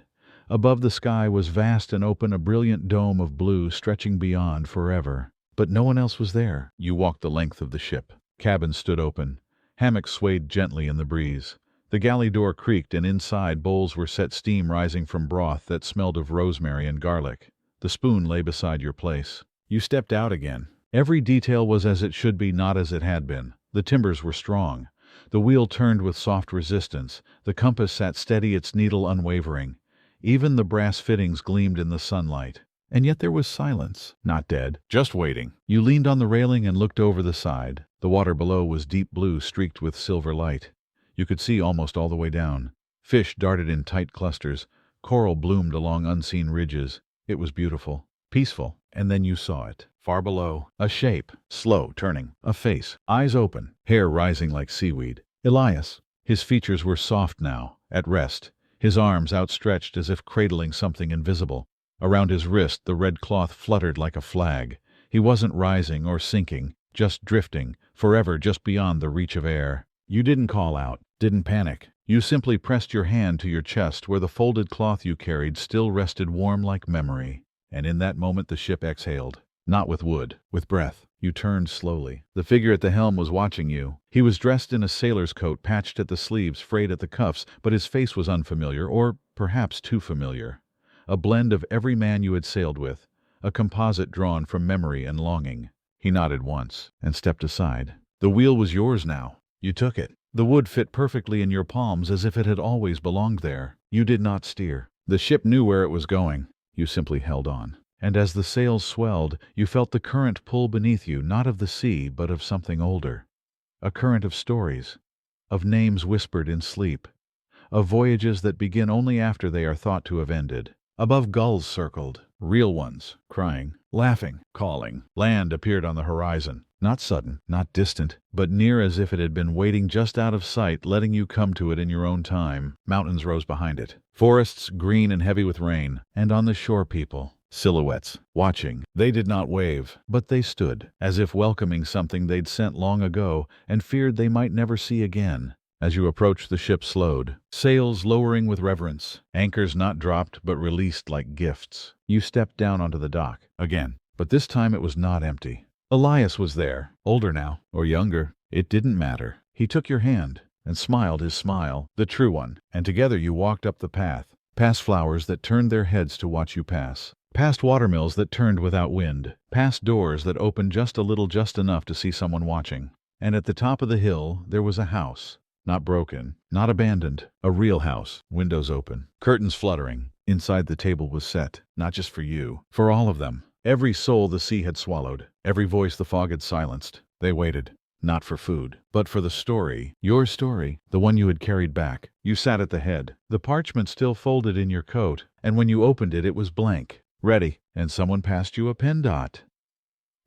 A: Above the sky was vast and open, a brilliant dome of blue stretching beyond forever. But no one else was there. You walked the length of the ship. Cabins stood open. Hammocks swayed gently in the breeze. The galley door creaked, and inside bowls were set, steam rising from broth that smelled of rosemary and garlic. The spoon lay beside your place. You stepped out again. Every detail was as it should be, not as it had been. The timbers were strong. The wheel turned with soft resistance. The compass sat steady, its needle unwavering. Even the brass fittings gleamed in the sunlight. And yet there was silence. Not dead, just waiting. You leaned on the railing and looked over the side. The water below was deep blue, streaked with silver light. You could see almost all the way down. Fish darted in tight clusters. Coral bloomed along unseen ridges. It was beautiful, peaceful. And then you saw it. Far below, a shape, slow turning, a face, eyes open, hair rising like seaweed. Elias. His features were soft now, at rest, his arms outstretched as if cradling something invisible. Around his wrist the red cloth fluttered like a flag. He wasn't rising or sinking, just drifting, forever just beyond the reach of air. You didn't call out, didn't panic. You simply pressed your hand to your chest where the folded cloth you carried still rested warm like memory. And in that moment the ship exhaled. Not with wood, with breath. You turned slowly. The figure at the helm was watching you. He was dressed in a sailor's coat, patched at the sleeves, frayed at the cuffs, but his face was unfamiliar, or perhaps too familiar. A blend of every man you had sailed with, a composite drawn from memory and longing. He nodded once and stepped aside. The wheel was yours now. You took it. The wood fit perfectly in your palms as if it had always belonged there. You did not steer. The ship knew where it was going. You simply held on. And as the sails swelled, you felt the current pull beneath you, not of the sea, but of something older. A current of stories, of names whispered in sleep, of voyages that begin only after they are thought to have ended. Above gulls circled, real ones, crying, laughing, calling. Land appeared on the horizon. Not sudden, not distant, but near, as if it had been waiting just out of sight, letting you come to it in your own time. Mountains rose behind it. Forests green and heavy with rain. And on the shore people. Silhouettes, watching. They did not wave, but they stood, as if welcoming something they'd sent long ago and feared they might never see again. As you approached, the ship slowed, sails lowering with reverence, anchors not dropped but released like gifts. You stepped down onto the dock, again, but this time it was not empty. Elias was there, older now, or younger. It didn't matter. He took your hand, and smiled his smile, the true one, and together you walked up the path, past flowers that turned their heads to watch you pass, past watermills that turned without wind, past doors that opened just a little, just enough to see someone watching. And at the top of the hill there was a house. Not broken, not abandoned, a real house, windows open, curtains fluttering. Inside the table was set, not just for you, for all of them. Every soul the sea had swallowed, every voice the fog had silenced. They waited, not for food, but for the story, your story, the one you had carried back. You sat at the head, the parchment still folded in your coat, and when you opened it, it was blank, ready, and someone passed you a pen dot.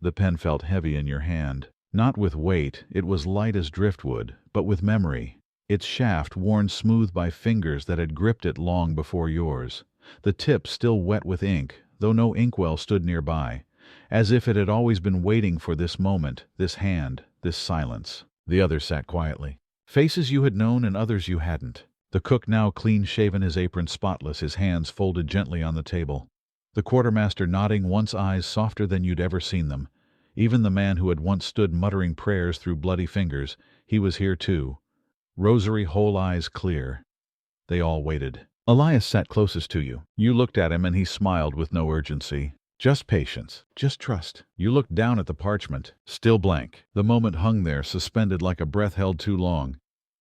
A: The pen felt heavy in your hand. Not with weight, it was light as driftwood, but with memory. Its shaft worn smooth by fingers that had gripped it long before yours. The tip still wet with ink, though no inkwell stood nearby, as if it had always been waiting for this moment, this hand, this silence. The others sat quietly. Faces you had known and others you hadn't. The cook now clean-shaven, his apron spotless, his hands folded gently on the table. The quartermaster nodding, once eyes softer than you'd ever seen them. Even the man who had once stood muttering prayers through bloody fingers, he was here too. Rosary, whole eyes clear. They all waited. Elias sat closest to you. You looked at him and he smiled with no urgency. Just patience, just trust. You looked down at the parchment, still blank. The moment hung there, suspended like a breath held too long.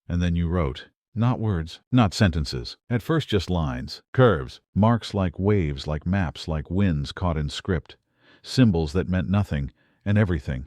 A: And then you wrote. Not words, not sentences. At first just lines, curves, marks like waves, like maps, like winds caught in script. Symbols that meant nothing. And everything.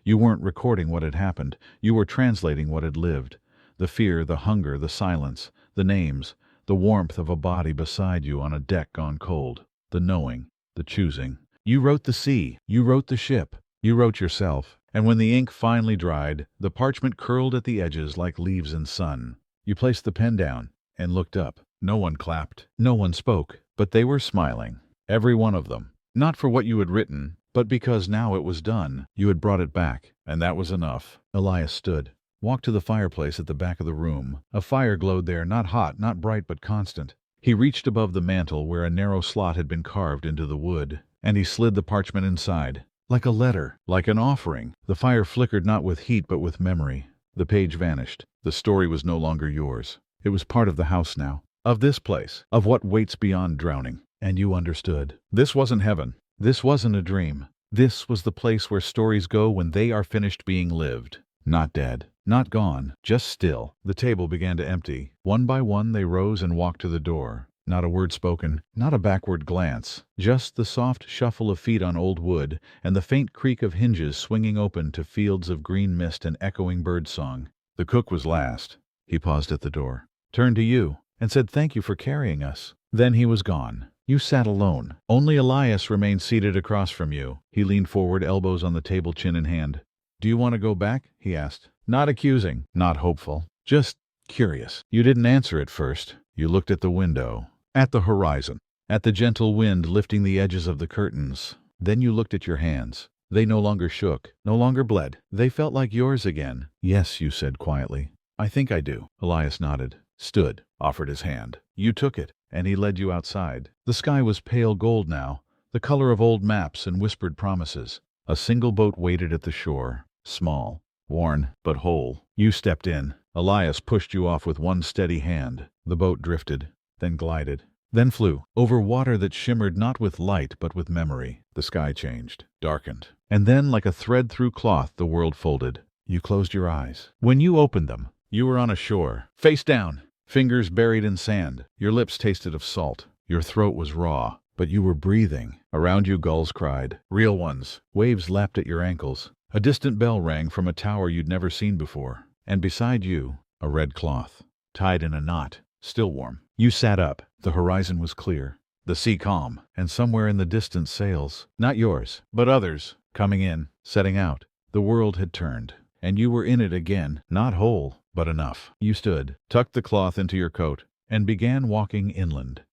A: You weren't recording what had happened. You were translating what had lived. The fear, the hunger, the silence, the names, the warmth of a body beside you on a deck gone cold, the knowing, the choosing. You wrote the sea. You wrote the ship. You wrote yourself. And when the ink finally dried, the parchment curled at the edges like leaves in sun. You placed the pen down and looked up. No one clapped. No one spoke. But they were smiling. Every one of them. Not for what you had written, but because now it was done. You had brought it back, and that was enough. Elias stood, walked to the fireplace at the back of the room. A fire glowed there, not hot, not bright, but constant. He reached above the mantel where a narrow slot had been carved into the wood, and he slid the parchment inside. Like a letter, like an offering. The fire flickered not with heat but with memory. The page vanished. The story was no longer yours. It was part of the house now. Of this place. Of what waits beyond drowning. And you understood. This wasn't heaven. This wasn't a dream. This was the place where stories go when they are finished being lived. Not dead. Not gone. Just still. The table began to empty. One by one they rose and walked to the door. Not a word spoken. Not a backward glance. Just the soft shuffle of feet on old wood, and the faint creak of hinges swinging open to fields of green mist and echoing birdsong. The cook was last. He paused at the door. Turned to you, and said thank you for carrying us. Then he was gone. You sat alone. Only Elias remained seated across from you. He leaned forward, elbows on the table, chin in hand. Do you want to go back? He asked. Not accusing, not hopeful, just curious. You didn't answer at first. You looked at the window, at the horizon, at the gentle wind lifting the edges of the curtains. Then you looked at your hands. They no longer shook, no longer bled. They felt like yours again. Yes, you said quietly. I think I do. Elias nodded, stood, offered his hand. You took it. And he led you outside. The sky was pale gold now, the color of old maps and whispered promises. A single boat waited at the shore, small, worn, but whole. You stepped in. Elias pushed you off with one steady hand. The boat drifted, then glided, then flew, over water that shimmered not with light but with memory. The sky changed, darkened. And then, like a thread through cloth, the world folded. You closed your eyes. When you opened them, you were on a shore, face down. Fingers buried in sand. Your lips tasted of salt. Your throat was raw, but you were breathing. Around you gulls cried. Real ones. Waves lapped at your ankles. A distant bell rang from a tower you'd never seen before. And beside you, a red cloth, tied in a knot, still warm. You sat up. The horizon was clear. The sea calm, and somewhere in the distance sails, not yours, but others, coming in, setting out. The world had turned, and you were in it again, not whole, but enough. You stood, tucked the cloth into your coat, and began walking inland.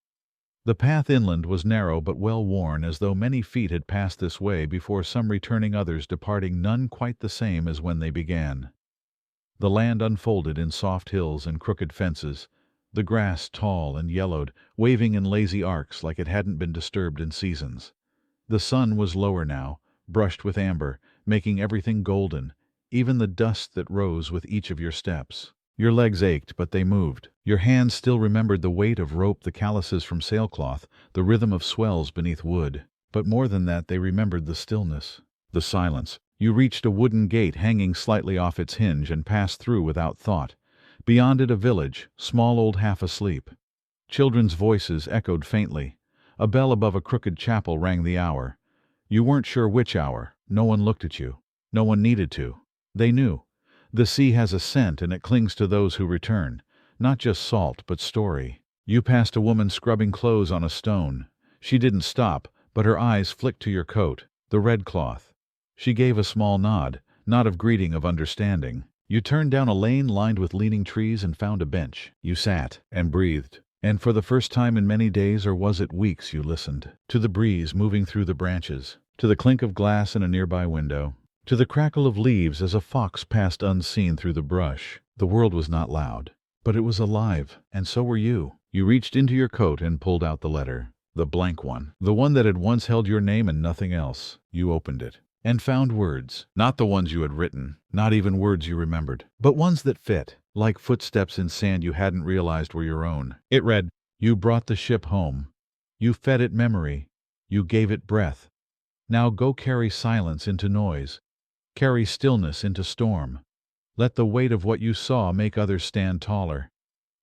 A: The path inland was narrow but well worn, as though many feet had passed this way before, some returning, others departing, none quite the same as when they began. The land unfolded in soft hills and crooked fences, the grass tall and yellowed, waving in lazy arcs like it hadn't been disturbed in seasons. The sun was lower now, brushed with amber, making everything golden, even the dust that rose with each of your steps. Your legs ached, but they moved. Your hands still remembered the weight of rope, the calluses from sailcloth, the rhythm of swells beneath wood. But more than that, they remembered the stillness, the silence. You reached a wooden gate hanging slightly off its hinge and passed through without thought. Beyond it a village, small old half asleep. Children's voices echoed faintly. A bell above a crooked chapel rang the hour. You weren't sure which hour. No one looked at you. No one needed to. They knew. The sea has a scent, and it clings to those who return. Not just salt, but story. You passed a woman scrubbing clothes on a stone. She didn't stop, but her eyes flicked to your coat, the red cloth. She gave a small nod, not of greeting, of understanding. You turned down a lane lined with leaning trees and found a bench. You sat and breathed. And for the first time in many days, or was it weeks, you listened. To the breeze moving through the branches, to the clink of glass in a nearby window, to the crackle of leaves as a fox passed unseen through the brush. The world was not loud, but it was alive, and so were you. You reached into your coat and pulled out the letter. The blank one. The one that had once held your name and nothing else. You opened it and found words. Not the ones you had written, not even words you remembered, but ones that fit, like footsteps in sand you hadn't realized were your own. It read, "You brought the ship home. You fed it memory. You gave it breath. Now go carry silence into noise. Carry stillness into storm. Let the weight of what you saw make others stand taller.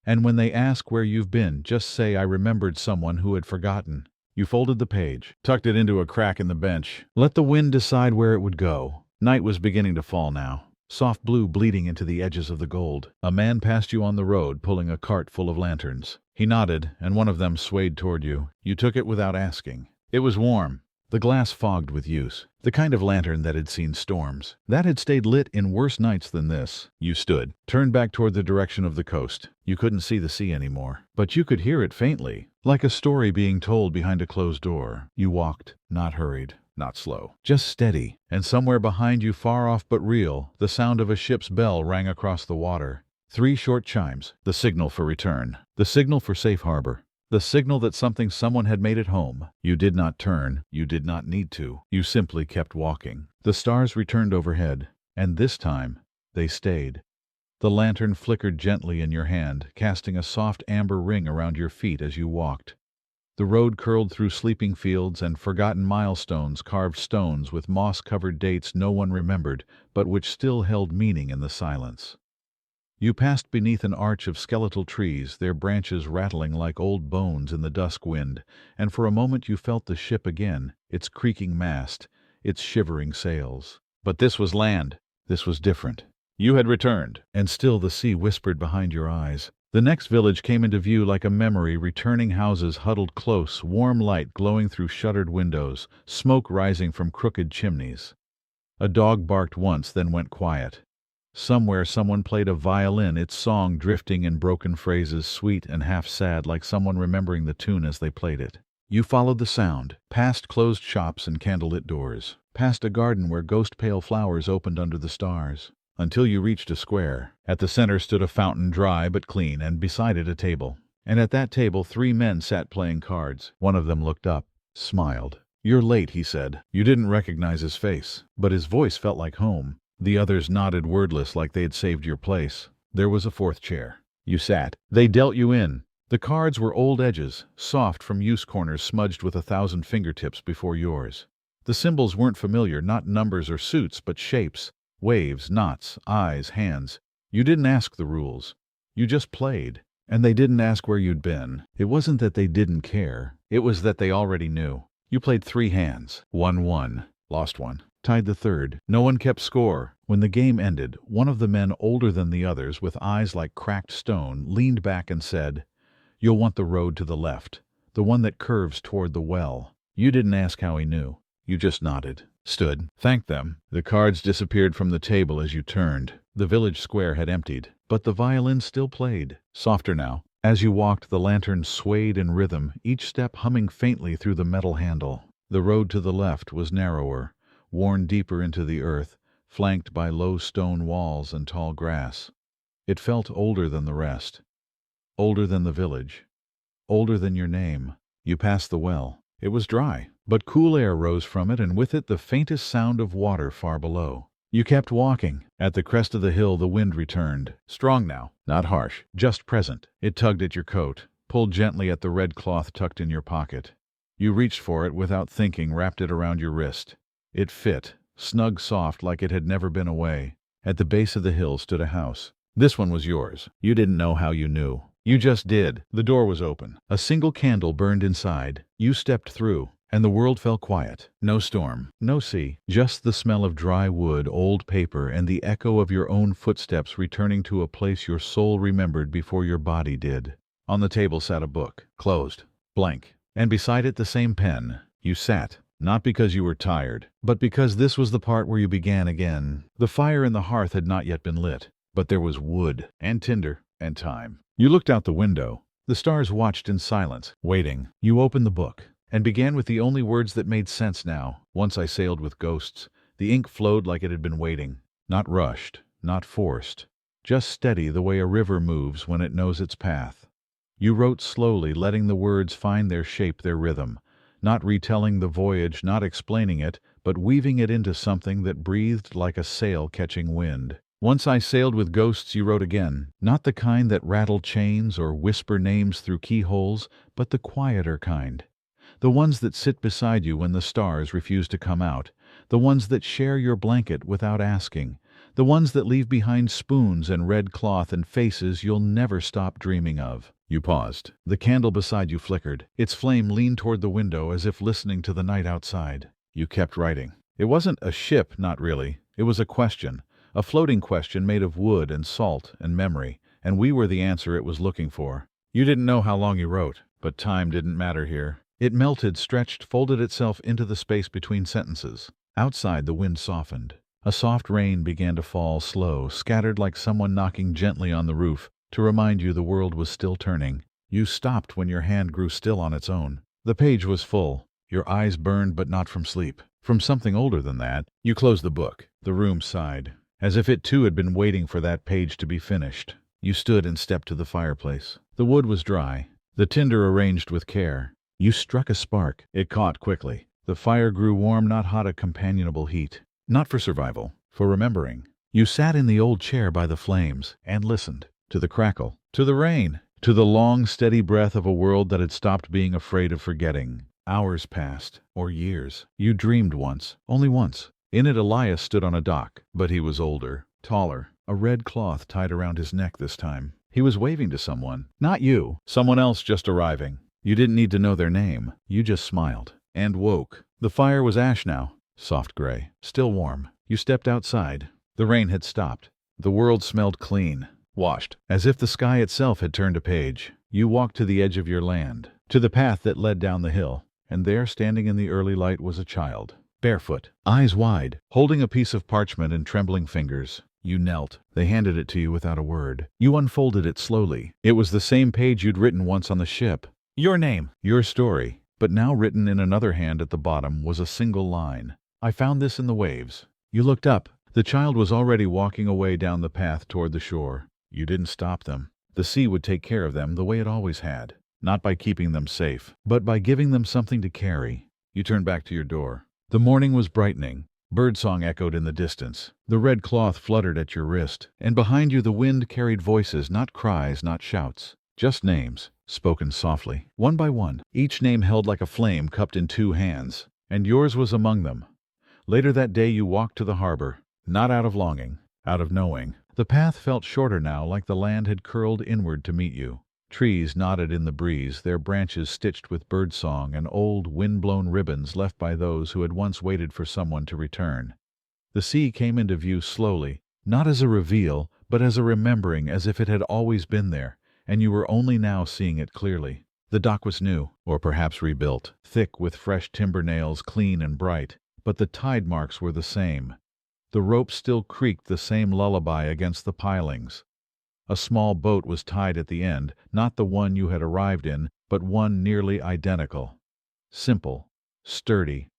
A: And when they ask where you've been, just say, I remembered someone who had forgotten." You folded the page, tucked it into a crack in the bench. Let the wind decide where it would go. Night was beginning to fall now, soft blue bleeding into the edges of the gold. A man passed you on the road, pulling a cart full of lanterns. He nodded, and one of them swayed toward you. You took it without asking. It was warm, the glass fogged with use, the kind of lantern that had seen storms, that had stayed lit in worse nights than this. You stood, turned back toward the direction of the coast. You couldn't see the sea anymore, but you could hear it faintly, like a story being told behind a closed door. You walked, not hurried, not slow, just steady, and somewhere behind you, far off but real, the sound of a ship's bell rang across the water. 3 short chimes, the signal for return, the signal for safe harbor, the signal that someone had made it home. You did not turn, you did not need to, you simply kept walking. The stars returned overhead, and this time, they stayed. The lantern flickered gently in your hand, casting a soft amber ring around your feet as you walked. The road curled through sleeping fields and forgotten milestones, carved stones with moss-covered dates no one remembered, but which still held meaning in the silence. You passed beneath an arch of skeletal trees, their branches rattling like old bones in the dusk wind, and for a moment you felt the ship again, its creaking mast, its shivering sails. But this was land. This was different. You had returned, and still the sea whispered behind your eyes. The next village came into view like a memory, returning houses huddled close, warm light glowing through shuttered windows, smoke rising from crooked chimneys. A dog barked once, then went quiet. Somewhere someone played a violin, its song drifting in broken phrases, sweet and half sad, like someone remembering the tune as they played it. You followed the sound, past closed shops and candlelit doors, past a garden where ghost-pale flowers opened under the stars, until you reached a square. At the center stood a fountain, dry but clean, and beside it a table. And at that table 3 men sat playing cards. One of them looked up, smiled. "You're late," he said. You didn't recognize his face, but his voice felt like home. The others nodded wordless, like they'd saved your place. There was a 4th chair. You sat. They dealt you in. The cards were old edges, soft from use, corners smudged with 1,000 fingertips before yours. The symbols weren't familiar, not numbers or suits, but shapes, waves, knots, eyes, hands. You didn't ask the rules. You just played. And they didn't ask where you'd been. It wasn't that they didn't care. It was that they already knew. You played 3 hands. Won, lost 1. Tied the 3rd. No one kept score. When the game ended, one of the men, older than the others, with eyes like cracked stone, leaned back and said, "You'll want the road to the left. the one that curves toward the well. You didn't ask how he knew. You just nodded, stood, thanked them. The cards disappeared from the table as you turned. The village square had emptied, but the violin still played, softer now. As you walked, the lantern swayed in rhythm, each step humming faintly through the metal handle. The road to the left was narrower, worn deeper into the earth, flanked by low stone walls and tall grass. It felt older than the rest, older than the village, older than your name. You passed the well. It was dry, but cool air rose from it, and with it the faintest sound of water far below. You kept walking. At the crest of the hill the wind returned, strong now, not harsh, just present. It tugged at your coat, pulled gently at the red cloth tucked in your pocket. You reached for it without thinking, wrapped it around your wrist. It fit, snug, soft, like it had never been away. At the base of the hill stood a house. This one was yours. You didn't know how you knew. You just did. The door was open. A single candle burned inside. You stepped through, and the world fell quiet. No storm, no sea, just the smell of dry wood, old paper, and the echo of your own footsteps returning to a place your soul remembered before your body did. On the table sat a book, closed, blank, and beside it the same pen. You sat, not because you were tired, but because this was the part where you began again. The fire in the hearth had not yet been lit, but there was wood, and tinder, and time. You looked out the window. The stars watched in silence, waiting. You opened the book, and began with the only words that made sense now. Once I sailed with ghosts. The ink flowed like it had been waiting. Not rushed, not forced. Just steady, the way a river moves when it knows its path. You wrote slowly, letting the words find their shape, their rhythm. Not retelling the voyage, not explaining it, but weaving it into something that breathed like a sail catching wind. Once I sailed with ghosts, you wrote again. Not the kind that rattle chains or whisper names through keyholes, but the quieter kind. The ones that sit beside you when the stars refuse to come out. The ones that share your blanket without asking. The ones that leave behind spoons and red cloth and faces you'll never stop dreaming of. You paused. The candle beside you flickered. Its flame leaned toward the window as if listening to the night outside. You kept writing. It wasn't a ship, not really. It was a question. A floating question made of wood and salt and memory, and we were the answer it was looking for. You didn't know how long you wrote, but time didn't matter here. It melted, stretched, folded itself into the space between sentences. Outside the wind softened. A soft rain began to fall, slow, scattered like someone knocking gently on the roof to remind you the world was still turning. You stopped when your hand grew still on its own. The page was full. Your eyes burned, but not from sleep. From something older than that. You closed the book. The room sighed, as if it too had been waiting for that page to be finished. You stood and stepped to the fireplace. The wood was dry, the tinder arranged with care. You struck a spark. It caught quickly. The fire grew warm, not hot, a companionable heat. Not for survival, for remembering. You sat in the old chair by the flames and listened to the crackle, to the rain, to the long, steady breath of a world that had stopped being afraid of forgetting. Hours passed, or years. You dreamed once, only once. In it Elias stood on a dock, but he was older, taller, a red cloth tied around his neck this time. He was waving to someone. Not you. Someone else just arriving. You didn't need to know their name. You just smiled. And woke. The fire was ash now. Soft gray. Still warm. You stepped outside. The rain had stopped. The world smelled clean. Washed. As if the sky itself had turned a page. You walked to the edge of your land. To the path that led down the hill. And there, standing in the early light, was a child. Barefoot. Eyes wide. Holding a piece of parchment in trembling fingers. You knelt. They handed it to you without a word. You unfolded it slowly. It was the same page you'd written once on the ship. Your name. Your story. But now written in another hand at the bottom was a single line. I found this in the waves. You looked up. The child was already walking away down the path toward the shore. You didn't stop them. The sea would take care of them the way it always had. Not by keeping them safe, but by giving them something to carry. You turned back to your door. The morning was brightening. Birdsong echoed in the distance. The red cloth fluttered at your wrist, and behind you the wind carried voices, not cries, not shouts. Just names, spoken softly, one by one. Each name held like a flame cupped in two hands, and yours was among them. Later that day you walked to the harbor, not out of longing, out of knowing. The path felt shorter now, like the land had curled inward to meet you. Trees nodded in the breeze, their branches stitched with birdsong and old wind-blown ribbons left by those who had once waited for someone to return. The sea came into view slowly, not as a reveal, but as a remembering, as if it had always been there, and you were only now seeing it clearly. The dock was new, or perhaps rebuilt, thick with fresh timber nails, clean and bright, but the tide marks were the same. The rope still creaked the same lullaby against the pilings. A small boat was tied at the end, not the one you had arrived in, but one nearly identical. Simple, sturdy,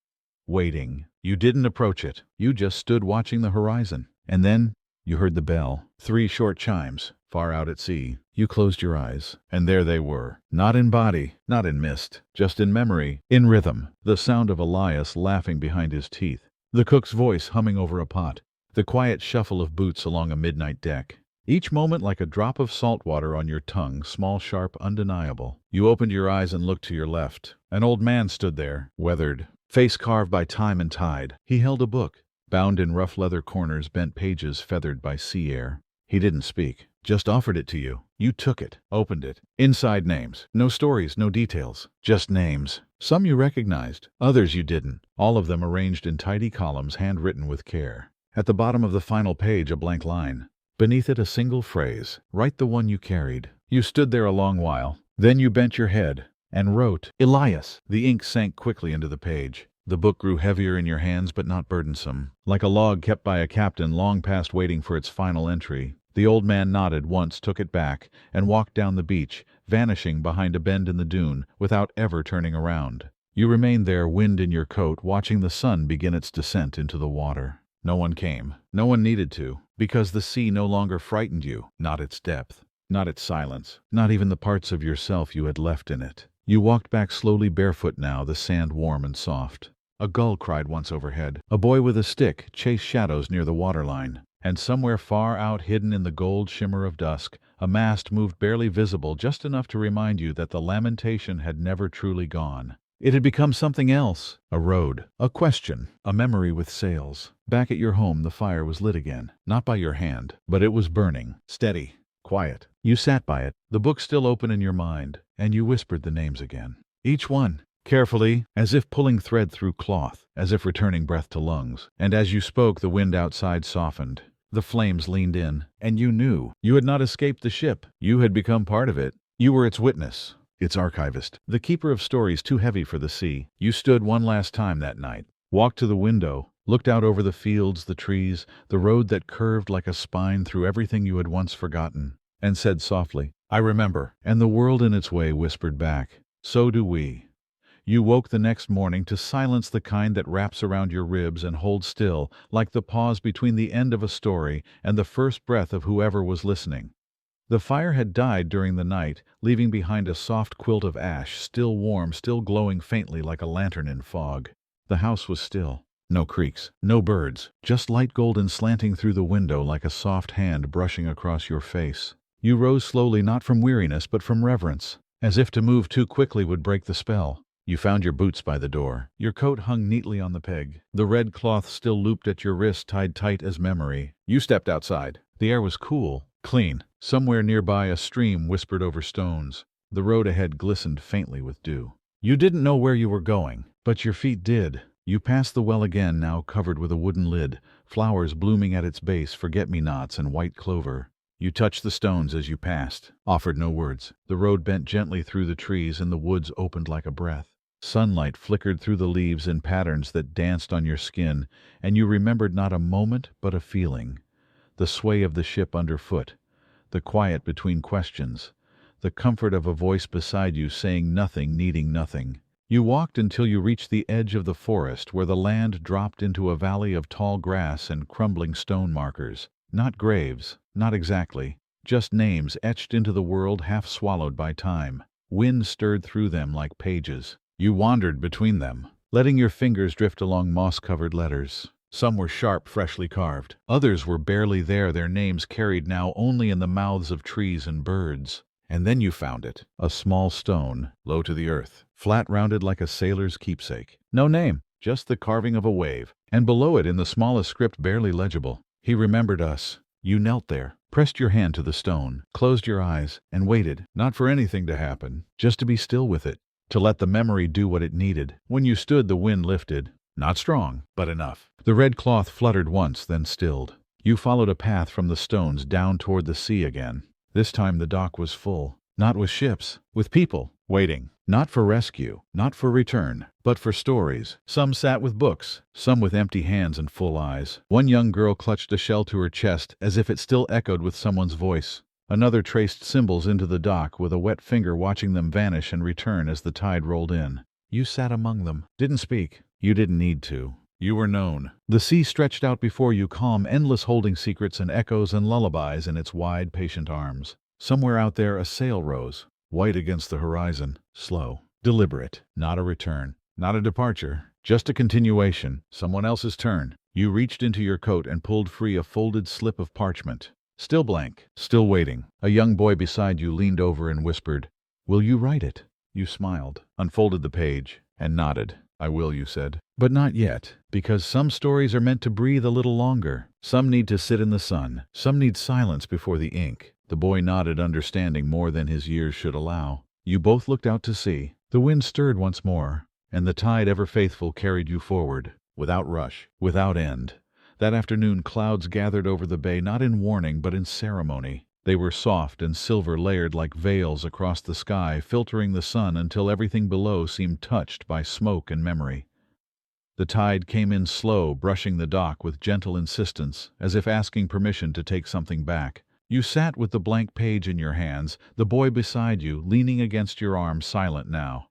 A: waiting. You didn't approach it. You just stood watching the horizon. And then you heard the bell. 3 short chimes, far out at sea. You closed your eyes, and there they were. Not in body, not in mist, just in memory, in rhythm. The sound of Elias laughing behind his teeth. The cook's voice humming over a pot. The quiet shuffle of boots along a midnight deck. Each moment like a drop of salt water on your tongue, small, sharp, undeniable. You opened your eyes and looked to your left. An old man stood there, weathered, face carved by time and tide. He held a book, bound in rough leather corners, bent pages feathered by sea air. He didn't speak, just offered it to you. You took it, opened it. Inside names. No stories, no details. Just names. Some you recognized, others you didn't. All of them arranged in tidy columns, handwritten with care. At the bottom of the final page, a blank line. Beneath it, a single phrase. Write the one you carried. You stood there a long while. Then you bent your head and wrote, Elias. The ink sank quickly into the page. The book grew heavier in your hands, but not burdensome. Like a log kept by a captain long past waiting for its final entry. The old man nodded once, took it back, and walked down the beach, vanishing behind a bend in the dune, without ever turning around. You remained there, wind in your coat, watching the sun begin its descent into the water. No one came. No one needed to, because the sea no longer frightened you. Not its depth, not its silence, not even the parts of yourself you had left in it. You walked back slowly, barefoot now, the sand warm and soft. A gull cried once overhead. A boy with a stick chased shadows near the waterline. And somewhere far out, hidden in the gold shimmer of dusk, a mast moved barely visible, just enough to remind you that the lamentation had never truly gone. It had become something else. A road, a question, a memory with sails. Back at your home, the fire was lit again. Not by your hand, but it was burning. Steady, quiet. You sat by it, the book still open in your mind, and you whispered the names again. Each one, carefully, as if pulling thread through cloth, as if returning breath to lungs. And as you spoke, the wind outside softened. The flames leaned in, and you knew. You had not escaped the ship. You had become part of it. You were its witness. Its archivist, the keeper of stories too heavy for the sea. You stood one last time that night, walked to the window, looked out over the fields, the trees, the road that curved like a spine through everything you had once forgotten, and said softly, I remember. And the world in its way whispered back, so do we. You woke the next morning to silence the kind that wraps around your ribs and holds still, like the pause between the end of a story and the first breath of whoever was listening. The fire had died during the night, leaving behind a soft quilt of ash, still warm, still glowing faintly like a lantern in fog. The house was still. No creaks, no birds, just light golden slanting through the window like a soft hand brushing across your face. You rose slowly, not from weariness but from reverence, as if to move too quickly would break the spell. You found your boots by the door. Your coat hung neatly on the peg, the red cloth still looped at your wrist, tied tight as memory. You stepped outside. The air was cool, clean. Somewhere nearby a stream whispered over stones. The road ahead glistened faintly with dew. You didn't know where you were going, but your feet did. You passed the well again, now covered with a wooden lid, flowers blooming at its base, forget-me-nots and white clover. You touched the stones as you passed, offered no words. The road bent gently through the trees and the woods opened like a breath. Sunlight flickered through the leaves in patterns that danced on your skin, and you remembered not a moment but a feeling. The sway of the ship underfoot, the quiet between questions, the comfort of a voice beside you saying nothing, needing nothing. You walked until you reached the edge of the forest where the land dropped into a valley of tall grass and crumbling stone markers. Not graves, not exactly, just names etched into the world, half swallowed by time. Wind stirred through them like pages. You wandered between them, letting your fingers drift along moss-covered letters. Some were sharp, freshly carved. Others were barely there, their names carried now only in the mouths of trees and birds. And then you found it, a small stone, low to the earth, flat rounded like a sailor's keepsake. No name, just the carving of a wave, and below it in the smallest script barely legible, he remembered us. You knelt there, pressed your hand to the stone, closed your eyes, and waited, not for anything to happen, just to be still with it, to let the memory do what it needed. When you stood, the wind lifted. Not strong, but enough. The red cloth fluttered once, then stilled. You followed a path from the stones down toward the sea again. This time the dock was full, not with ships, with people, Waiting. Not for rescue, not for return, but for stories. Some sat with books, some with empty hands and full eyes. One young girl clutched a shell to her chest as if it still echoed with someone's voice. Another traced symbols into the dock with a wet finger, watching them vanish and return as the tide rolled in. You sat among them, didn't speak. You didn't need to. You were known. The sea stretched out before you, calm, endless, holding secrets and echoes and lullabies in its wide, patient arms. Somewhere out there a sail rose, white against the horizon, slow, deliberate, not a return, not a departure, just a continuation, someone else's turn. You reached into your coat and pulled free a folded slip of parchment. Still blank, still waiting. A young boy beside you leaned over and whispered, "Will you write it?" You smiled, unfolded the page, and nodded. "I will," you said. But not yet, because some stories are meant to breathe a little longer. Some need to sit in the sun. Some need silence before the ink. The boy nodded, understanding more than his years should allow. You both looked out to sea. The wind stirred once more, and the tide, ever faithful, carried you forward, without rush, without end. That afternoon clouds gathered over the bay, not in warning but in ceremony. They were soft and silver, layered like veils across the sky, filtering the sun until everything below seemed touched by smoke and memory. The tide came in slow, brushing the dock with gentle insistence, as if asking permission to take something back. You sat with the blank page in your hands, the boy beside you, leaning against your arm, silent now.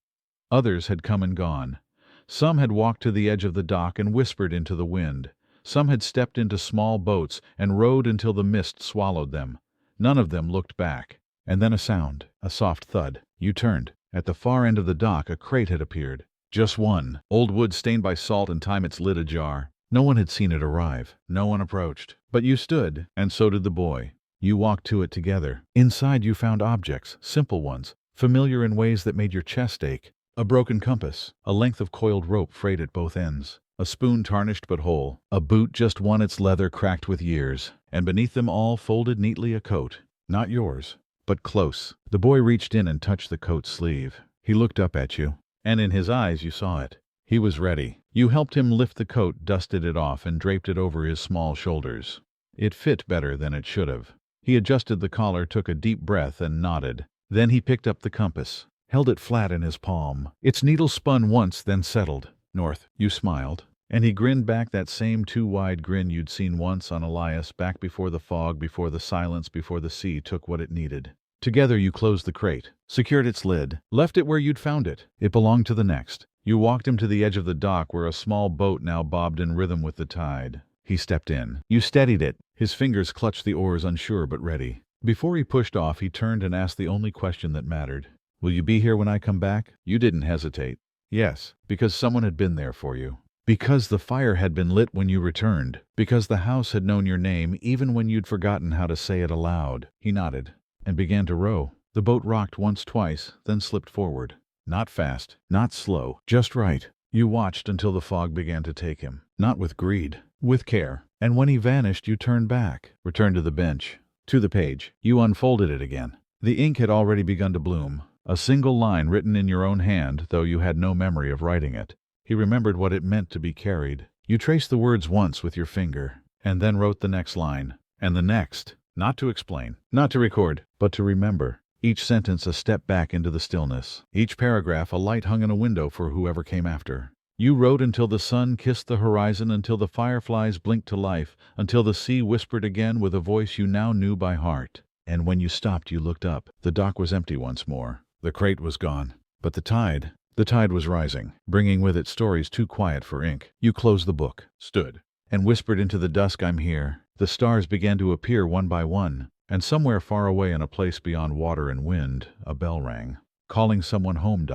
A: Others had come and gone. Some had walked to the edge of the dock and whispered into the wind. Some had stepped into small boats and rowed until the mist swallowed them. None of them looked back. And then a sound, a soft thud. You turned. At the far end of the dock a crate had appeared. Just one, old wood stained by salt and time, its lid ajar. No one had seen it arrive. No one approached. But you stood, and so did the boy. You walked to it together. Inside you found objects, simple ones, familiar in ways that made your chest ache. A broken compass, a length of coiled rope frayed at both ends, a spoon tarnished but whole, a boot just one, its leather cracked with years, and beneath them all, folded neatly, a coat. Not yours, but close. The boy reached in and touched the coat sleeve. He looked up at you, and in his eyes you saw it. He was ready. You helped him lift the coat, dusted it off, and draped it over his small shoulders. It fit better than it should have. He adjusted the collar, took a deep breath, and nodded. Then he picked up the compass, held it flat in his palm. Its needle spun once, then settled. North. You smiled. And he grinned back, that same too-wide grin you'd seen once on Elias, back before the fog, before the silence, before the sea took what it needed. Together you closed the crate, secured its lid, left it where you'd found it. It belonged to the next. You walked him to the edge of the dock where a small boat now bobbed in rhythm with the tide. He stepped in. You steadied it. His fingers clutched the oars, unsure but ready. Before he pushed off, he turned and asked the only question that mattered. "Will you be here when I come back?" You didn't hesitate. Yes, because someone had been there for you. Because the fire had been lit when you returned. Because the house had known your name even when you'd forgotten how to say it aloud. He nodded and began to row. The boat rocked once, twice, then slipped forward. Not fast, not slow, just right. You watched until the fog began to take him. Not with greed, with care. And when he vanished, you turned back, returned to the bench, to the page. You unfolded it again. The ink had already begun to bloom. A single line written in your own hand, though you had no memory of writing it. He remembered what it meant to be carried. You traced the words once with your finger, and then wrote the next line, and the next, not to explain, not to record, but to remember. Each sentence a step back into the stillness. Each paragraph a light hung in a window for whoever came after. You wrote until the sun kissed the horizon, until the fireflies blinked to life, until the sea whispered again with a voice you now knew by heart. And when you stopped, you looked up. The dock was empty once more. The crate was gone. But the tide was rising, bringing with it stories too quiet for ink. You closed the book, stood, and whispered into the dusk, "I'm here." The stars began to appear one by one, and somewhere far away in a place beyond water and wind, a bell rang, calling someone home.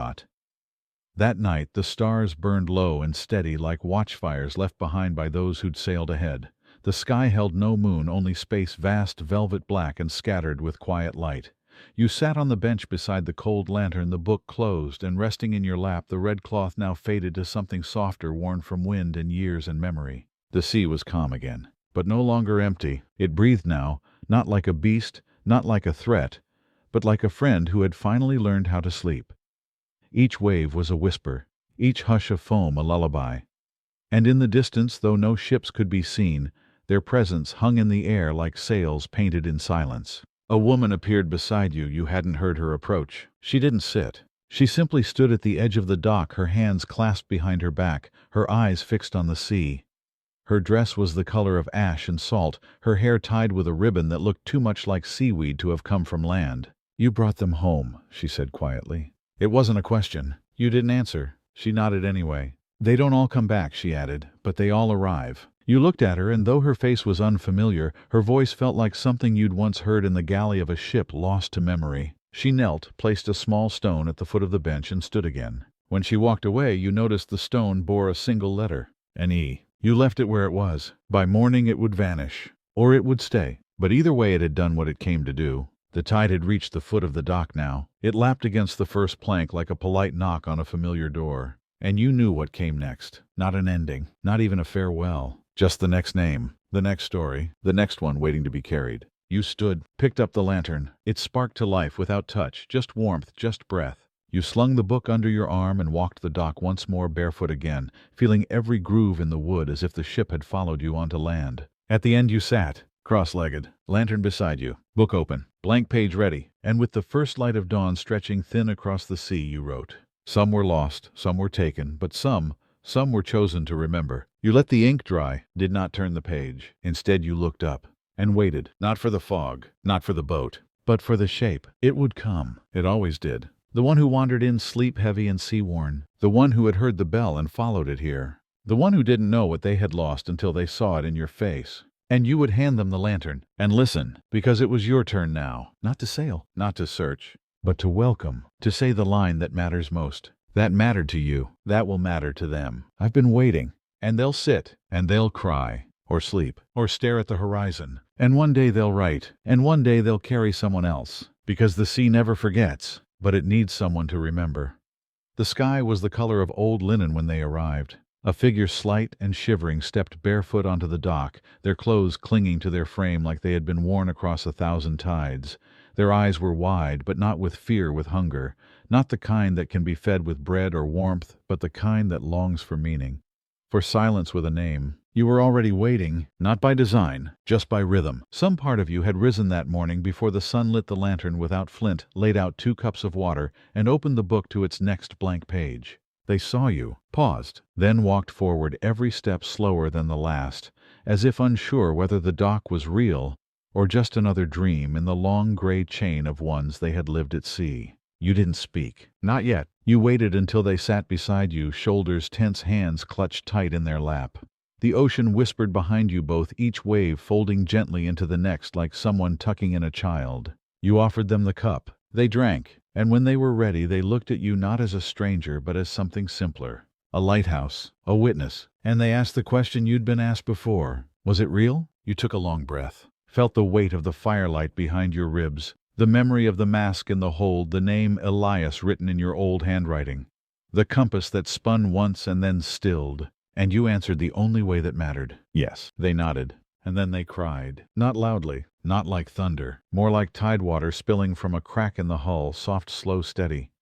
A: That night the stars burned low and steady like watchfires left behind by those who'd sailed ahead. The sky held no moon, only space, vast, velvet black and scattered with quiet light. You sat on the bench beside the cold lantern, the book closed, and resting in your lap, the red cloth now faded to something softer, worn from wind and years and memory. The sea was calm again, but no longer empty. It breathed now, not like a beast, not like a threat, but like a friend who had finally learned how to sleep. Each wave was a whisper, each hush of foam a lullaby. And in the distance, though no ships could be seen, their presence hung in the air like sails painted in silence. A woman appeared beside you. You hadn't heard her approach. She didn't sit. She simply stood at the edge of the dock, her hands clasped behind her back, her eyes fixed on the sea. Her dress was the color of ash and salt, her hair tied with a ribbon that looked too much like seaweed to have come from land. "You brought them home," she said quietly. It wasn't a question. You didn't answer. She nodded anyway. "They don't all come back," she added, "but they all arrive." You looked at her, and though her face was unfamiliar, her voice felt like something you'd once heard in the galley of a ship lost to memory. She knelt, placed a small stone at the foot of the bench, and stood again. When she walked away, you noticed the stone bore a single letter, an E. You left it where it was. By morning it would vanish. Or it would stay. But either way it had done what it came to do. The tide had reached the foot of the dock now. It lapped against the first plank like a polite knock on a familiar door. And you knew what came next. Not an ending. Not even a farewell. Just the next name. The next story. The next one waiting to be carried. You stood, picked up the lantern. It sparked to life without touch, just warmth, just breath. You slung the book under your arm and walked the dock once more barefoot again, feeling every groove in the wood as if the ship had followed you onto land. At the end you sat, cross-legged, lantern beside you, book open, blank page ready, and with the first light of dawn stretching thin across the sea you wrote. Some were lost, some were taken, but some were chosen to remember. You let the ink dry, did not turn the page. Instead you looked up and waited, not for the fog, not for the boat, but for the shape. It would come. It always did. The one who wandered in sleep-heavy and sea-worn. The one who had heard the bell and followed it here. The one who didn't know what they had lost until they saw it in your face. And you would hand them the lantern and listen, because it was your turn now. Not to sail, not to search, but to welcome, to say the line that matters most. That mattered to you. That will matter to them. I've been waiting. And they'll sit, and they'll cry, or sleep, or stare at the horizon. And one day they'll write, and one day they'll carry someone else. Because the sea never forgets. But it needs someone to remember. The sky was the color of old linen when they arrived. A figure slight and shivering stepped barefoot onto the dock, their clothes clinging to their frame like they had been worn across 1,000 tides. Their eyes were wide, but not with fear, with hunger. Not the kind that can be fed with bread or warmth, but the kind that longs for meaning. For silence with a name. You were already waiting, not by design, just by rhythm. Some part of you had risen that morning before the sun lit the lantern without flint, laid out 2 cups of water, and opened the book to its next blank page. They saw you, paused, then walked forward every step slower than the last, as if unsure whether the dock was real or just another dream in the long gray chain of ones they had lived at sea. You didn't speak. Not yet. You waited until they sat beside you, shoulders tense, hands clutched tight in their lap. The ocean whispered behind you both, each wave folding gently into the next like someone tucking in a child. You offered them the cup. They drank, and when they were ready they looked at you not as a stranger but as something simpler. A lighthouse, a witness, and they asked the question you'd been asked before. Was it real? You took a long breath, felt the weight of the firelight behind your ribs, the memory of the mask in the hold, the name Elias written in your old handwriting, the compass that spun once and then stilled. And you answered the only way that mattered. Yes. They nodded, and then they cried. Not loudly, not like thunder, more like tidewater spilling from a crack in the hull, soft, slow, steady.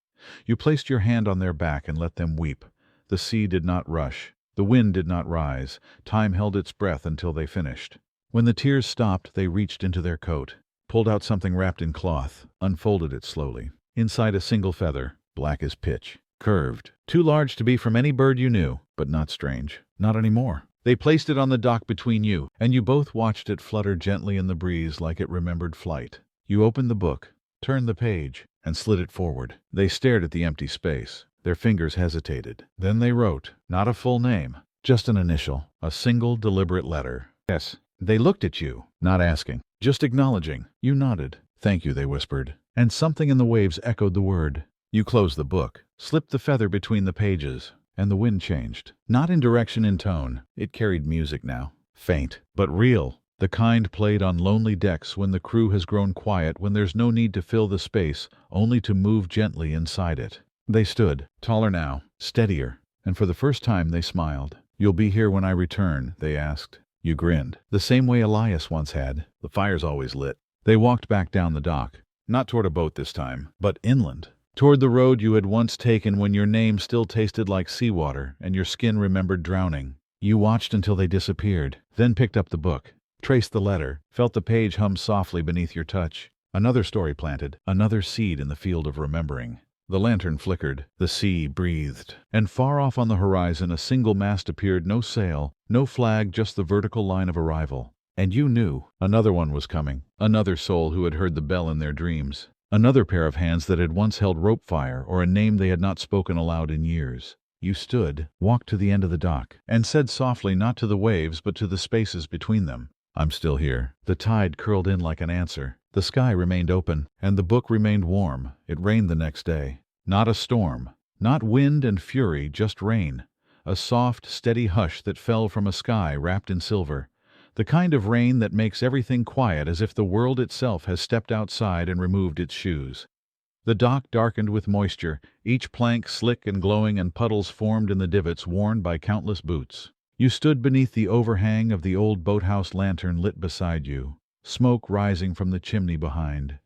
A: You placed your hand on their back and let them weep. The sea did not rush. The wind did not rise. Time held its breath until they finished. When the tears stopped, they reached into their coat, pulled out something wrapped in cloth, unfolded it slowly. Inside a single feather, black as pitch. Curved, too large to be from any bird you knew, but not strange. Not anymore. They placed it on the dock between you, and you both watched it flutter gently in the breeze like it remembered flight. You opened the book, turned the page, and slid it forward. They stared at the empty space. Their fingers hesitated. Then they wrote, not a full name, just an initial, a single deliberate letter. Yes. They looked at you, not asking, just acknowledging. You nodded. Thank you, they whispered, and something in the waves echoed the word. You closed the book, slipped the feather between the pages, and the wind changed. Not in direction, in tone. It carried music now. Faint, but real. The kind played on lonely decks when the crew has grown quiet, when there's no need to fill the space, only to move gently inside it. They stood, taller now, steadier, and for the first time they smiled. You'll be here when I return, they asked. You grinned, the same way Elias once had. The fire's always lit. They walked back down the dock, not toward a boat this time, but inland. Toward the road you had once taken when your name still tasted like seawater and your skin remembered drowning. You watched until they disappeared, then picked up the book, traced the letter, felt the page hum softly beneath your touch. Another story planted, another seed in the field of remembering. The lantern flickered, the sea breathed, and far off on the horizon a single mast appeared, no sail, no flag, just the vertical line of arrival. And you knew another one was coming, another soul who had heard the bell in their dreams, another pair of hands that had once held rope fire, or a name they had not spoken aloud in years. You stood, walked to the end of the dock, and said softly, not to the waves but to the spaces between them, "I'm still here." The tide curled in like an answer. The sky remained open, and the book remained warm. It rained the next day. Not a storm, not wind and fury, just rain. A soft, steady hush that fell from a sky wrapped in silver. The kind of rain that makes everything quiet, as if the world itself has stepped outside and removed its shoes. The dock darkened with moisture, each plank slick and glowing, and puddles formed in the divots worn by countless boots. You stood beneath the overhang of the old boathouse, lantern lit beside you, smoke rising from the chimney behind.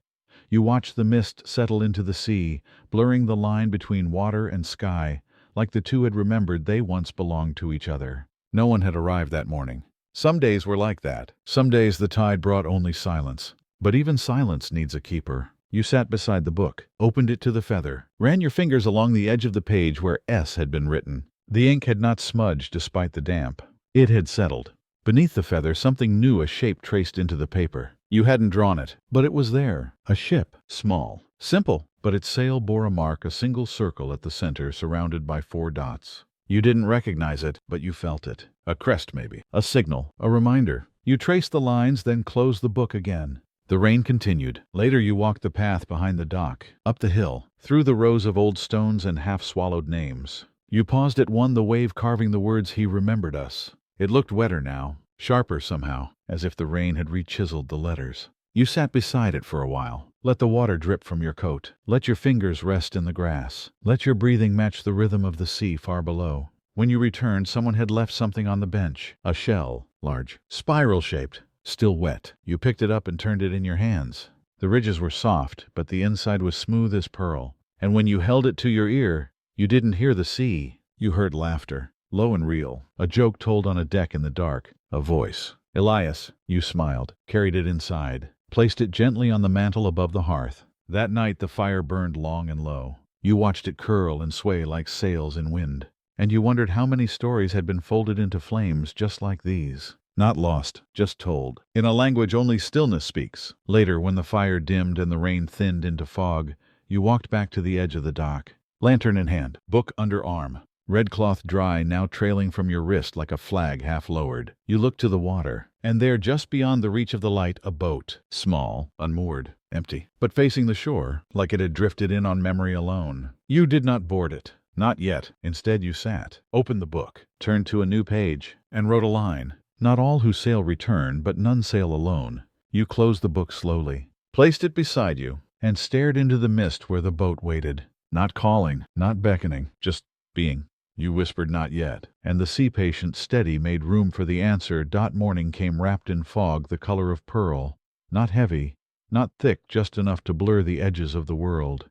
A: You watched the mist settle into the sea, blurring the line between water and sky, like the two had remembered they once belonged to each other. No one had arrived that morning. Some days were like that. Some days the tide brought only silence. But even silence needs a keeper. You sat beside the book, opened it to the feather, ran your fingers along the edge of the page where S had been written. The ink had not smudged despite the damp. It had settled. Beneath the feather, something new, a shape traced into the paper. You hadn't drawn it, but it was there. A ship, small, simple, but its sail bore a mark, a single circle at the center surrounded by 4 dots. You didn't recognize it, but you felt it. A crest maybe, a signal, a reminder. You traced the lines, then closed the book again. The rain continued. Later you walked the path behind the dock, up the hill, through the rows of old stones and half-swallowed names. You paused at one, the wave carving the words, "He remembered us." It looked wetter now, sharper somehow, as if the rain had re-chiseled the letters. You sat beside it for a while. Let the water drip from your coat. Let your fingers rest in the grass. Let your breathing match the rhythm of the sea far below. When you returned, someone had left something on the bench. A shell, large, spiral-shaped, still wet. You picked it up and turned it in your hands. The ridges were soft, but the inside was smooth as pearl. And when you held it to your ear, you didn't hear the sea. You heard laughter, low and real, a joke told on a deck in the dark, a voice. "Elias," you smiled, carried it inside, placed it gently on the mantel above the hearth. That night the fire burned long and low. You watched it curl and sway like sails in wind. And you wondered how many stories had been folded into flames just like these. Not lost, just told, in a language only stillness speaks. Later, when the fire dimmed and the rain thinned into fog, you walked back to the edge of the dock, lantern in hand, book under arm, red cloth dry, now trailing from your wrist like a flag half lowered. You looked to the water, and there, just beyond the reach of the light, a boat, small, unmoored, empty, but facing the shore, like it had drifted in on memory alone. You did not board it. Not yet. Instead you sat, opened the book, turned to a new page, and wrote a line. "Not all who sail return, but none sail alone." You closed the book slowly, placed it beside you, and stared into the mist where the boat waited. Not calling, not beckoning, just being. You whispered, "Not yet," and the sea patient, steady, made room for the answer. Morning came wrapped in fog the color of pearl, not heavy, not thick, just enough to blur the edges of the world.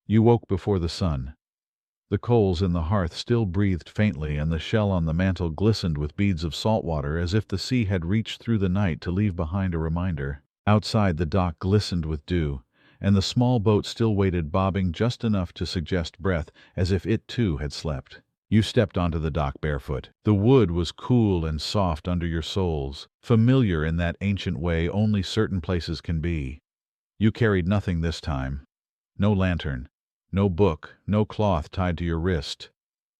A: You woke before the sun. The coals in the hearth still breathed faintly, and the shell on the mantel glistened with beads of salt water, as if the sea had reached through the night to leave behind a reminder. Outside, the dock glistened with dew, and the small boat still waited, bobbing just enough to suggest breath, as if it too had slept. You stepped onto the dock barefoot. The wood was cool and soft under your soles, familiar in that ancient way only certain places can be. You carried nothing this time. No lantern. No book, no cloth tied to your wrist.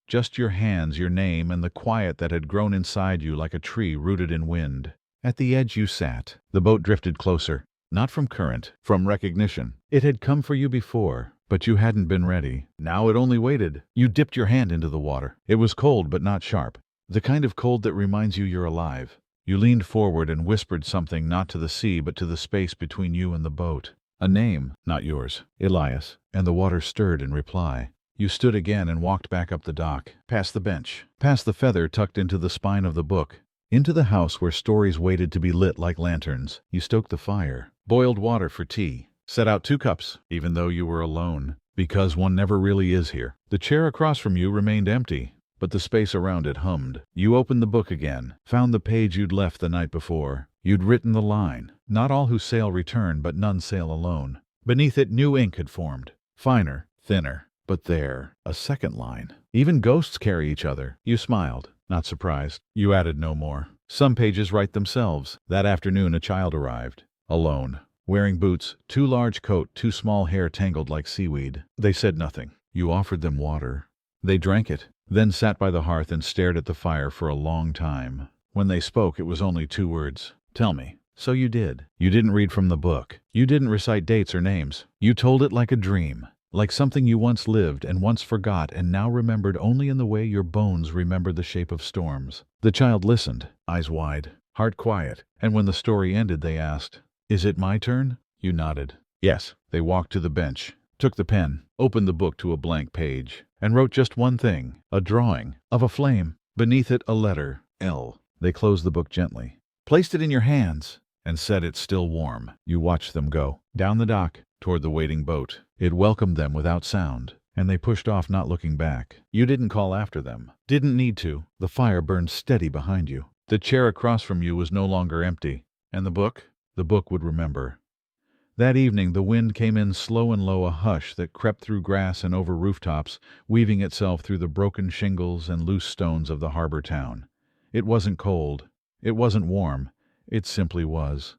A: Just your hands, your name, and the quiet that had grown inside you like a tree rooted in wind. At the edge you sat. The boat drifted closer. Not from current, from recognition. It had come for you before, but you hadn't been ready. Now it only waited. You dipped your hand into the water. It was cold but not sharp. The kind of cold that reminds you you're alive. You leaned forward and whispered something, not to the sea but to the space between you and the boat. A name, not yours, Elias, and the water stirred in reply. You stood again and walked back up the dock, past the bench, past the feather tucked into the spine of the book, into the house where stories waited to be lit like lanterns. You stoked the fire, boiled water for tea, set out 2 cups, even though you were alone, because one never really is here. The chair across from you remained empty, but the space around it hummed. You opened the book again, found the page you'd left the night before. You'd written the line, "Not all who sail return, but none sail alone." Beneath it, new ink had formed, finer, thinner. But there, a second line. Even ghosts carry each other. You smiled, not surprised. You added no more. Some pages write themselves. That afternoon a child arrived. Alone. Wearing boots, too large coat, too small hair tangled like seaweed. They said nothing. You offered them water. They drank it, then sat by the hearth and stared at the fire for a long time. When they spoke, it was only 2 words. Tell me. So you did. You didn't read from the book. You didn't recite dates or names. You told it like a dream. Like something you once lived and once forgot and now remembered only in the way your bones remember the shape of storms. The child listened, eyes wide, heart quiet, and when the story ended they asked, "Is it my turn?" You nodded. Yes. They walked to the bench, took the pen, opened the book to a blank page, and wrote just one thing, a drawing, of a flame. Beneath it a letter, L. They closed the book gently, placed it in your hands, and said it's still warm. You watched them go, down the dock, toward the waiting boat. It welcomed them without sound, and they pushed off not looking back. You didn't call after them. Didn't need to. The fire burned steady behind you. The chair across from you was no longer empty. And the book? The book would remember. That evening the wind came in slow and low, a hush that crept through grass and over rooftops, weaving itself through the broken shingles and loose stones of the harbor town. It wasn't cold. It wasn't warm. It simply was.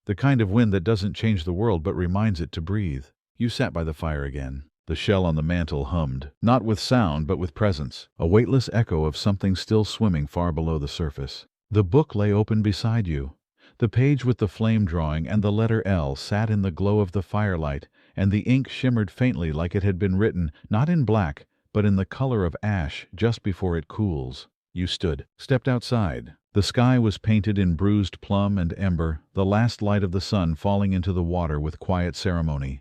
A: The kind of wind that doesn't change the world but reminds it to breathe. You sat by the fire again. The shell on the mantel hummed, not with sound but with presence, a weightless echo of something still swimming far below the surface. The book lay open beside you. The page with the flame drawing and the letter L sat in the glow of the firelight, and the ink shimmered faintly like it had been written, not in black, but in the color of ash just before it cools. You stood, stepped outside. The sky was painted in bruised plum and ember, the last light of the sun falling into the water with quiet ceremony.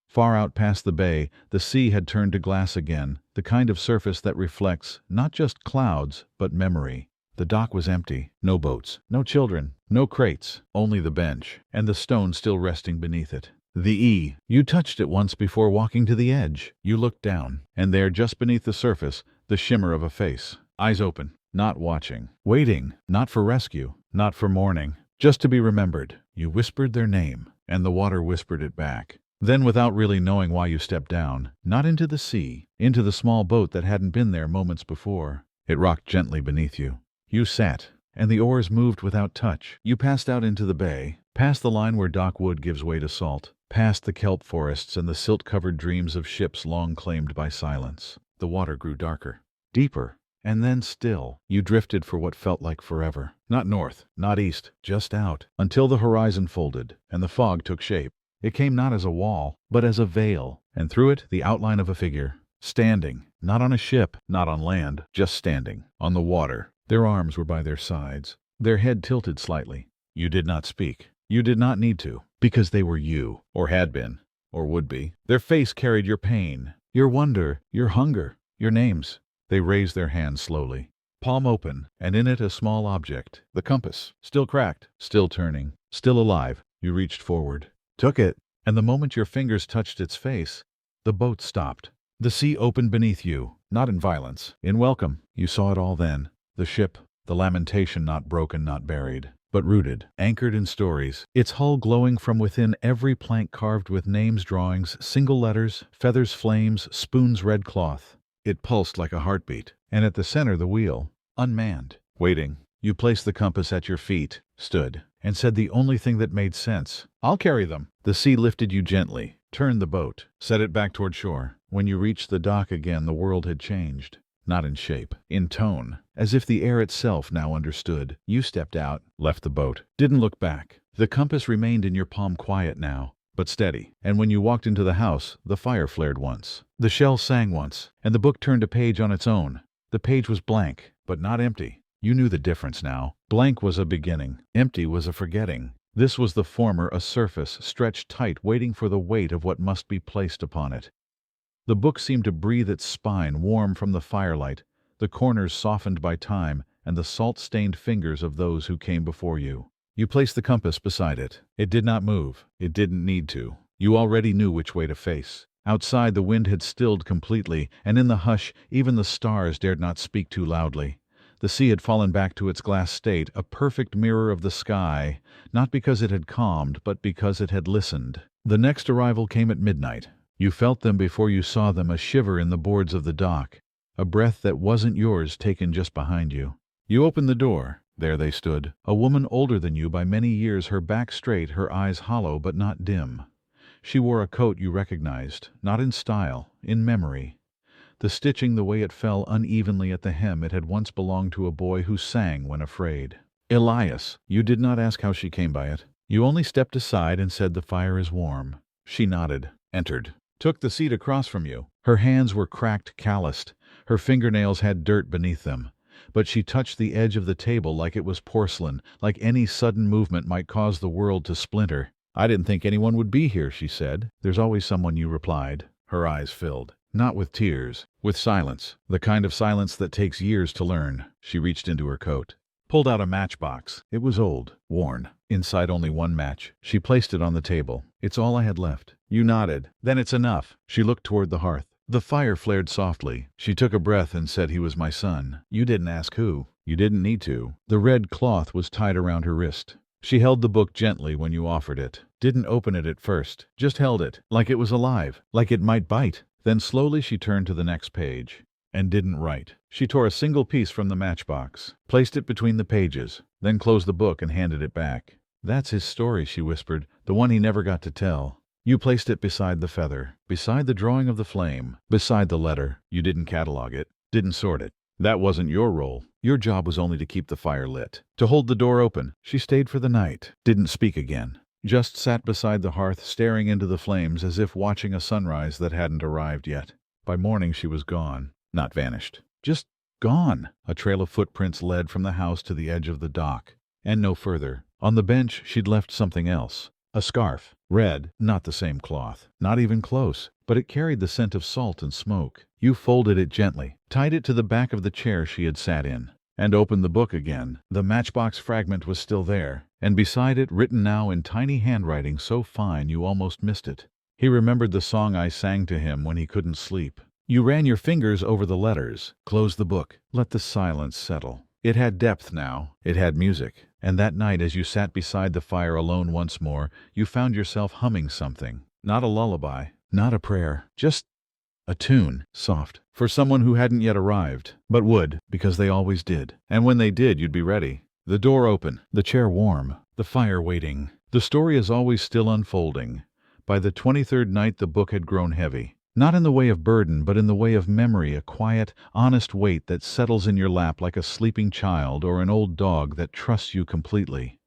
A: Far out past the bay, the sea had turned to glass again, the kind of surface that reflects not just clouds, but memory. The dock was empty. No boats, no children, no crates, only the bench, and the stone still resting beneath it. The E. You touched it once before walking to the edge. You looked down, and there, just beneath the surface, the shimmer of a face. Eyes open, not watching. Waiting, not for rescue, not for mourning, just to be remembered. You whispered their name, and the water whispered it back. Then, without really knowing why, you stepped down, not into the sea, into the small boat that hadn't been there moments before. It rocked gently beneath you. You sat, and the oars moved without touch. You passed out into the bay, past the line where dock wood gives way to salt, past the kelp forests and the silt-covered dreams of ships long claimed by silence. The water grew darker, deeper, and then still. You drifted for what felt like forever. Not north, not east, just out, until the horizon folded, and the fog took shape. It came not as a wall, but as a veil, and through it the outline of a figure, standing, not on a ship, not on land, just standing, on the water. Their arms were by their sides, their head tilted slightly. You did not speak. You did not need to, because they were you, or had been, or would be. Their face carried your pain, your wonder, your hunger, your names. They raised their hands slowly, palm open, and in it a small object, the compass, still cracked, still turning, still alive. You reached forward, took it, and the moment your fingers touched its face, the boat stopped. The sea opened beneath you, not in violence, in welcome. You saw it all then. The ship, the lamentation not broken, not buried, but rooted, anchored in stories, its hull glowing from within, every plank carved with names, drawings, single letters, feathers, flames, spoons, red cloth. It pulsed like a heartbeat, and at the center the wheel, unmanned, waiting. You placed the compass at your feet, stood, and said the only thing that made sense. "I'll carry them." The sea lifted you gently, turned the boat, set it back toward shore. When you reached the dock again, the world had changed. Not in shape, in tone, as if the air itself now understood. You stepped out, left the boat, didn't look back. The compass remained in your palm, quiet now, but steady. And when you walked into the house, the fire flared once. The shell sang once, and the book turned a page on its own. The page was blank, but not empty. You knew the difference now. Blank was a beginning, empty was a forgetting. This was the former, a surface, stretched tight, waiting for the weight of what must be placed upon it. The book seemed to breathe its spine, warm from the firelight, the corners softened by time, and the salt-stained fingers of those who came before you. You placed the compass beside it. It did not move. It didn't need to. You already knew which way to face. Outside the wind had stilled completely, and in the hush even the stars dared not speak too loudly. The sea had fallen back to its glass state, a perfect mirror of the sky, not because it had calmed, but because it had listened. The next arrival came at midnight. You felt them before you saw them, a shiver in the boards of the dock, a breath that wasn't yours taken just behind you. You opened the door. There they stood, a woman older than you by many years, her back straight, her eyes hollow but not dim. She wore a coat you recognized, not in style, in memory. The stitching, the way it fell unevenly at the hem, it had once belonged to a boy who sang when afraid. Elias. You did not ask how she came by it. You only stepped aside and said, "The fire is warm." She nodded, entered, took the seat across from you. Her hands were cracked, calloused. Her fingernails had dirt beneath them. But she touched the edge of the table like it was porcelain, like any sudden movement might cause the world to splinter. "I didn't think anyone would be here," she said. "There's always someone," you replied. Her eyes filled. Not with tears, with silence. The kind of silence that takes years to learn. She reached into her coat, pulled out a matchbox. It was old, worn. Inside only one match. She placed it on the table. "It's all I had left." You nodded. "Then it's enough." She looked toward the hearth. The fire flared softly. She took a breath and said, "He was my son." You didn't ask who. You didn't need to. The red cloth was tied around her wrist. She held the book gently when you offered it. Didn't open it at first. Just held it, like it was alive, like it might bite. Then slowly she turned to the next page. And didn't write. She tore a single piece from the matchbox, placed it between the pages, then closed the book and handed it back. "That's his story," she whispered, "the one he never got to tell." You placed it beside the feather, beside the drawing of the flame, beside the letter. You didn't catalog it, didn't sort it. That wasn't your role. Your job was only to keep the fire lit, to hold the door open. She stayed for the night, didn't speak again. Just sat beside the hearth, staring into the flames as if watching a sunrise that hadn't arrived yet. By morning she was gone. Not vanished. Just gone. A trail of footprints led from the house to the edge of the dock, and no further. On the bench she'd left something else. A scarf. Red. Not the same cloth. Not even close. But it carried the scent of salt and smoke. You folded it gently, tied it to the back of the chair she had sat in, and opened the book again. The matchbox fragment was still there, and beside it, written now in tiny handwriting so fine you almost missed it. He remembered the song I sang to him when he couldn't sleep. You ran your fingers over the letters, closed the book, let the silence settle. It had depth now, it had music, and that night as you sat beside the fire alone once more, you found yourself humming something. Not a lullaby, not a prayer, just a tune, soft, for someone who hadn't yet arrived, but would, because they always did. And when they did, you'd be ready. The door open, the chair warm, the fire waiting. The story is always still unfolding. By the 23rd night the book had grown heavy. Not in the way of burden, but in the way of memory, a quiet, honest weight that settles in your lap like a sleeping child or an old dog that trusts you completely.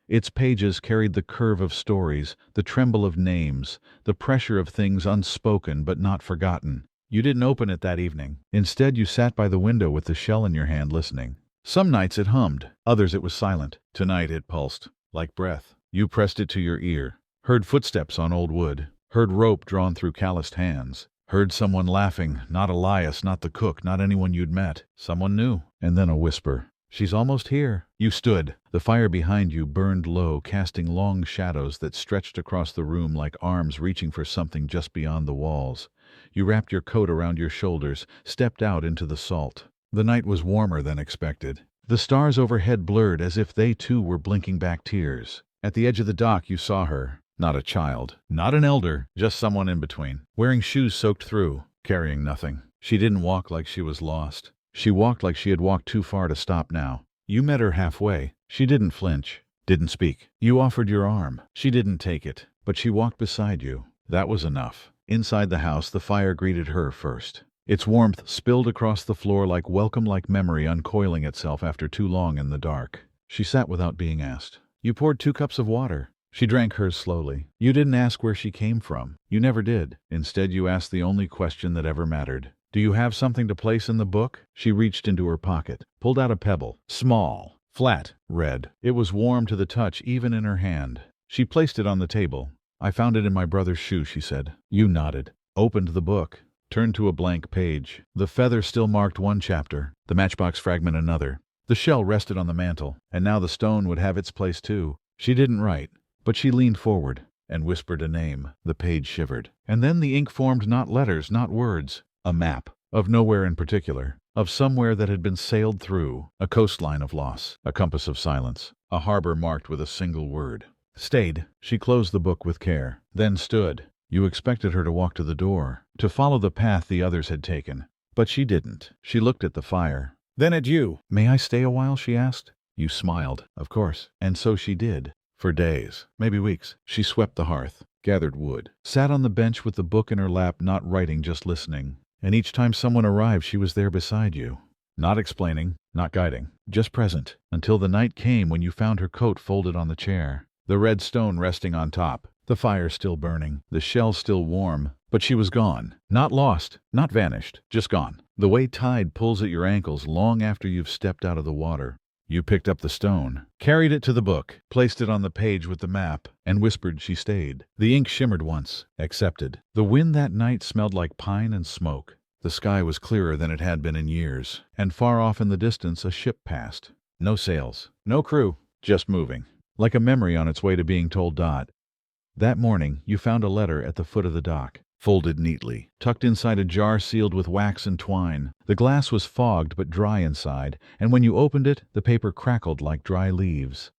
A: Its pages carried the curve of stories, the tremble of names, the pressure of things unspoken but not forgotten. You didn't open it that evening. Instead, you sat by the window with the shell in your hand listening. Some nights it hummed, others it was silent. Tonight it pulsed, like breath. You pressed it to your ear, heard footsteps on old wood, heard rope drawn through calloused hands, heard someone laughing, not Elias, not the cook, not anyone you'd met. Someone new. And then a whisper. "She's almost here." You stood. The fire behind you burned low, casting long shadows that stretched across the room like arms reaching for something just beyond the walls. You wrapped your coat around your shoulders, stepped out into the salt. The night was warmer than expected. The stars overhead blurred as if they too were blinking back tears. At the edge of the dock you saw her. Not a child, not an elder, just someone in between, wearing shoes soaked through, carrying nothing. She didn't walk like she was lost. She walked like she had walked too far to stop now. You met her halfway. She didn't flinch, didn't speak. You offered your arm. She didn't take it, but she walked beside you. That was enough. Inside the house, the fire greeted her first. Its warmth spilled across the floor like welcome, like memory uncoiling itself after too long in the dark. She sat without being asked. You poured 2 cups of water. She drank hers slowly. You didn't ask where she came from. You never did. Instead, you asked the only question that ever mattered. "Do you have something to place in the book?" She reached into her pocket, pulled out a pebble. Small, flat, red. It was warm to the touch even in her hand. She placed it on the table. "I found it in my brother's shoe," she said. You nodded. Opened the book. Turned to a blank page. The feather still marked one chapter, the matchbox fragment another. The shell rested on the mantel, and now the stone would have its place too. She didn't write. But she leaned forward and whispered a name. The page shivered. And then the ink formed not letters, not words. A map. Of nowhere in particular. Of somewhere that had been sailed through. A coastline of loss. A compass of silence. A harbor marked with a single word. Stayed. She closed the book with care. Then stood. You expected her to walk to the door, to follow the path the others had taken. But she didn't. She looked at the fire. Then at you. May I stay a while, she asked. You smiled, of course. And so she did. For days, maybe weeks, she swept the hearth, gathered wood, sat on the bench with the book in her lap, not writing, just listening. And each time someone arrived, she was there beside you. Not explaining, not guiding, just present, until the night came when you found her coat folded on the chair, the red stone resting on top, the fire still burning, the shell still warm, but she was gone. Not lost, not vanished, just gone. The way tide pulls at your ankles long after you've stepped out of the water. You picked up the stone, carried it to the book, placed it on the page with the map, and whispered she stayed. The ink shimmered once, accepted. The wind that night smelled like pine and smoke. The sky was clearer than it had been in years, and far off in the distance a ship passed. No sails, no crew, just moving, like a memory on its way to being told. That morning you found a letter at the foot of the dock, folded neatly, tucked inside a jar sealed with wax and twine. The glass was fogged but dry inside, and when you opened it, the paper crackled like dry leaves.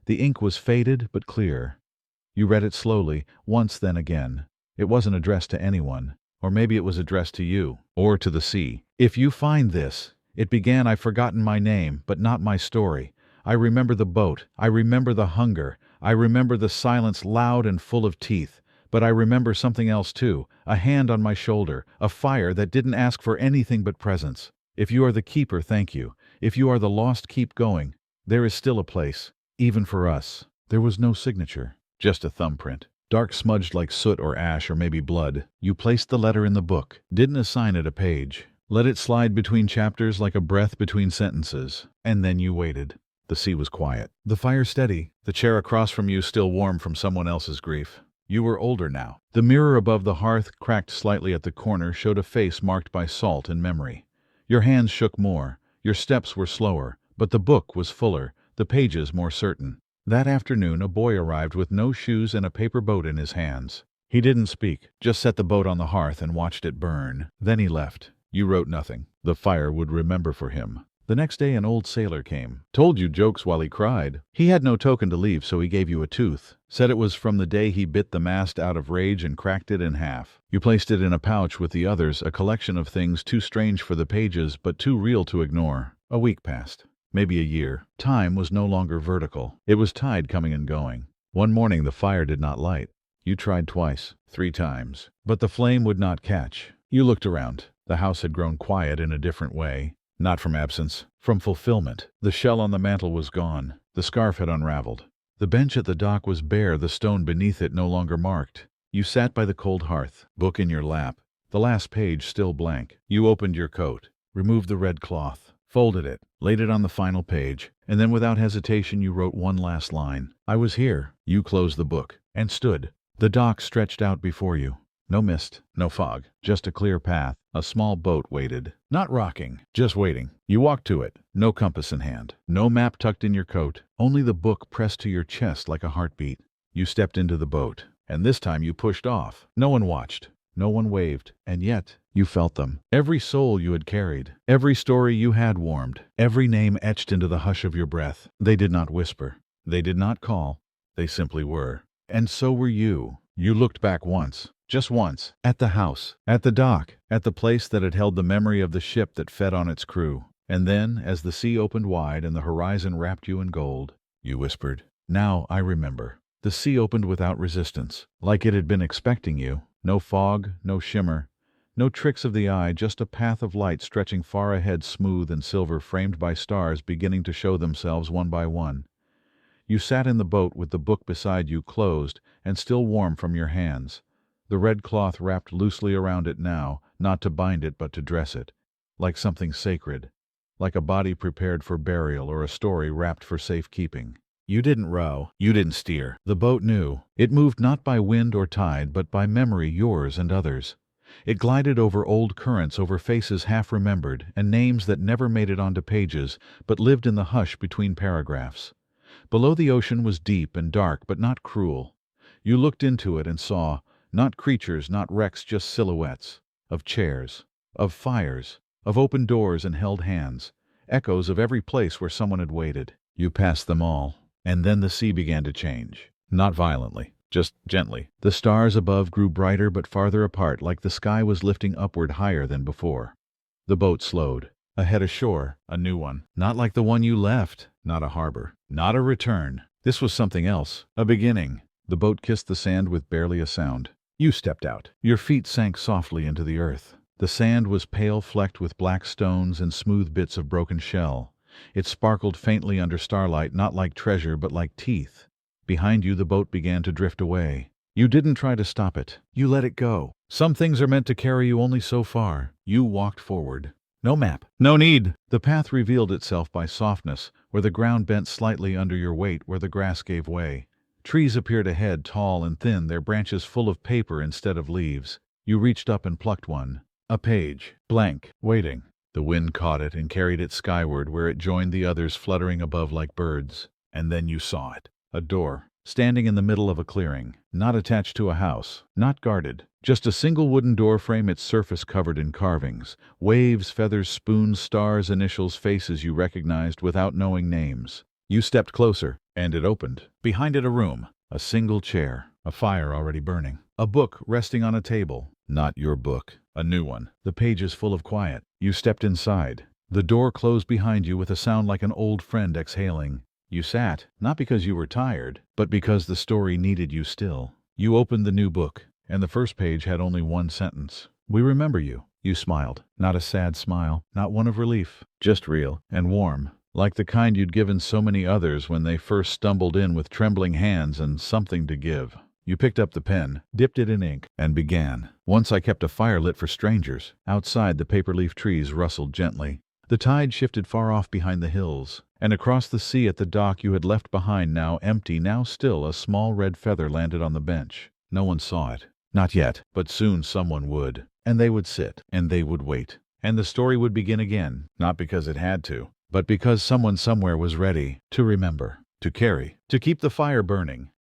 A: The ink was faded but clear. You read it slowly, once then again. It wasn't addressed to anyone. Or maybe it was addressed to you, or to the sea. If you find this, it began. I've forgotten my name, but not my story. I remember the boat. I remember the hunger. I remember the silence loud and full of teeth. But I remember something else too, a hand on my shoulder, a fire that didn't ask for anything but presence. If you are the keeper, thank you. If you are the lost, keep going. There is still a place, even for us. There was no signature, just a thumbprint. Dark smudged like soot or ash or maybe blood. You placed the letter in the book, didn't assign it a page. Let it slide between chapters like a breath between sentences. And then you waited. The sea was quiet. The fire steady. The chair across from you still warm from someone else's grief. You were older now. The mirror above the hearth, cracked slightly at the corner, showed a face marked by salt and memory. Your hands shook more. Your steps were slower. But the book was fuller, the pages more certain. That afternoon a boy arrived with no shoes and a paper boat in his hands. He didn't speak, just set the boat on the hearth and watched it burn. Then he left. You wrote nothing. The fire would remember for him. The next day an old sailor came. Told you jokes while he cried. He had no token to leave, so he gave you a tooth. Said it was from the day he bit the mast out of rage and cracked it in half. You placed it in a pouch with the others, a collection of things too strange for the pages but too real to ignore. A week passed. Maybe a year. Time was no longer vertical. It was tide coming and going. One morning the fire did not light. You tried twice, 3 times. But the flame would not catch. You looked around. The house had grown quiet in a different way. Not from absence, from fulfillment. The shell on the mantel was gone. The scarf had unraveled. The bench at the dock was bare, the stone beneath it no longer marked. You sat by the cold hearth, book in your lap, the last page still blank. You opened your coat, removed the red cloth, folded it, laid it on the final page, and then without hesitation you wrote one last line. I was here. You closed the book, and stood. The dock stretched out before you. No mist, no fog, just a clear path. A small boat waited. Not rocking, just waiting. You walked to it, no compass in hand, no map tucked in your coat, only the book pressed to your chest like a heartbeat. You stepped into the boat, and this time you pushed off. No one watched, no one waved, and yet you felt them. Every soul you had carried, every story you had warmed, every name etched into the hush of your breath. They did not whisper, they did not call, they simply were. And so were you. You looked back once. Just once, at the house, at the dock, at the place that had held the memory of the ship that fed on its crew. And then, as the sea opened wide and the horizon wrapped you in gold, you whispered, now I remember. The sea opened without resistance, like it had been expecting you. No fog, no shimmer, no tricks of the eye, just a path of light stretching far ahead, smooth and silver, framed by stars beginning to show themselves one by one. You sat in the boat with the book beside you, closed and still warm from your hands. The red cloth wrapped loosely around it now, not to bind it but to dress it, like something sacred, like a body prepared for burial or a story wrapped for safekeeping. You didn't row, you didn't steer. The boat knew. It moved not by wind or tide, but by memory, yours and others. It glided over old currents, over faces half remembered, and names that never made it onto pages, but lived in the hush between paragraphs. Below the ocean was deep and dark, but not cruel. You looked into it and saw, not creatures, not wrecks, just silhouettes, of chairs, of fires, of open doors and held hands, echoes of every place where someone had waited. You passed them all, and then the sea began to change. Not violently, just gently. The stars above grew brighter but farther apart, like the sky was lifting upward higher than before. The boat slowed. Ahead a shore, a new one. Not like the one you left. Not a harbor. Not a return. This was something else. A beginning. The boat kissed the sand with barely a sound. You stepped out. Your feet sank softly into the earth. The sand was pale, flecked with black stones and smooth bits of broken shell. It sparkled faintly under starlight, not like treasure but like teeth. Behind you the boat began to drift away. You didn't try to stop it. You let it go. Some things are meant to carry you only so far. You walked forward. No map. No need. The path revealed itself by softness, where the ground bent slightly under your weight, where the grass gave way. Trees appeared ahead, tall and thin, their branches full of paper instead of leaves. You reached up and plucked one. A page. Blank. Waiting. The wind caught it and carried it skyward, where it joined the others fluttering above like birds. And then you saw it. A door. Standing in the middle of a clearing. Not attached to a house. Not guarded. Just a single wooden door frame, its surface covered in carvings. Waves, feathers, spoons, stars, initials, faces you recognized without knowing names. You stepped closer, and it opened. Behind it a room. A single chair. A fire already burning. A book resting on a table. Not your book. A new one. The pages full of quiet. You stepped inside. The door closed behind you with a sound like an old friend exhaling. You sat, not because you were tired, but because the story needed you still. You opened the new book, and the first page had only one sentence. We remember you. You smiled. Not a sad smile, not one of relief. Just real and warm, like the kind you'd given so many others when they first stumbled in with trembling hands and something to give. You picked up the pen, dipped it in ink, and began. Once I kept a fire lit for strangers. Outside, the paper-leaf trees rustled gently. The tide shifted far off behind the hills, and across the sea at the dock you had left behind, now empty, now still, a small red feather landed on the bench. No one saw it. Not yet, but soon someone would. And they would sit, and they would wait. And the story would begin again, not because it had to, but because someone somewhere was ready to remember, to carry, to keep the fire burning.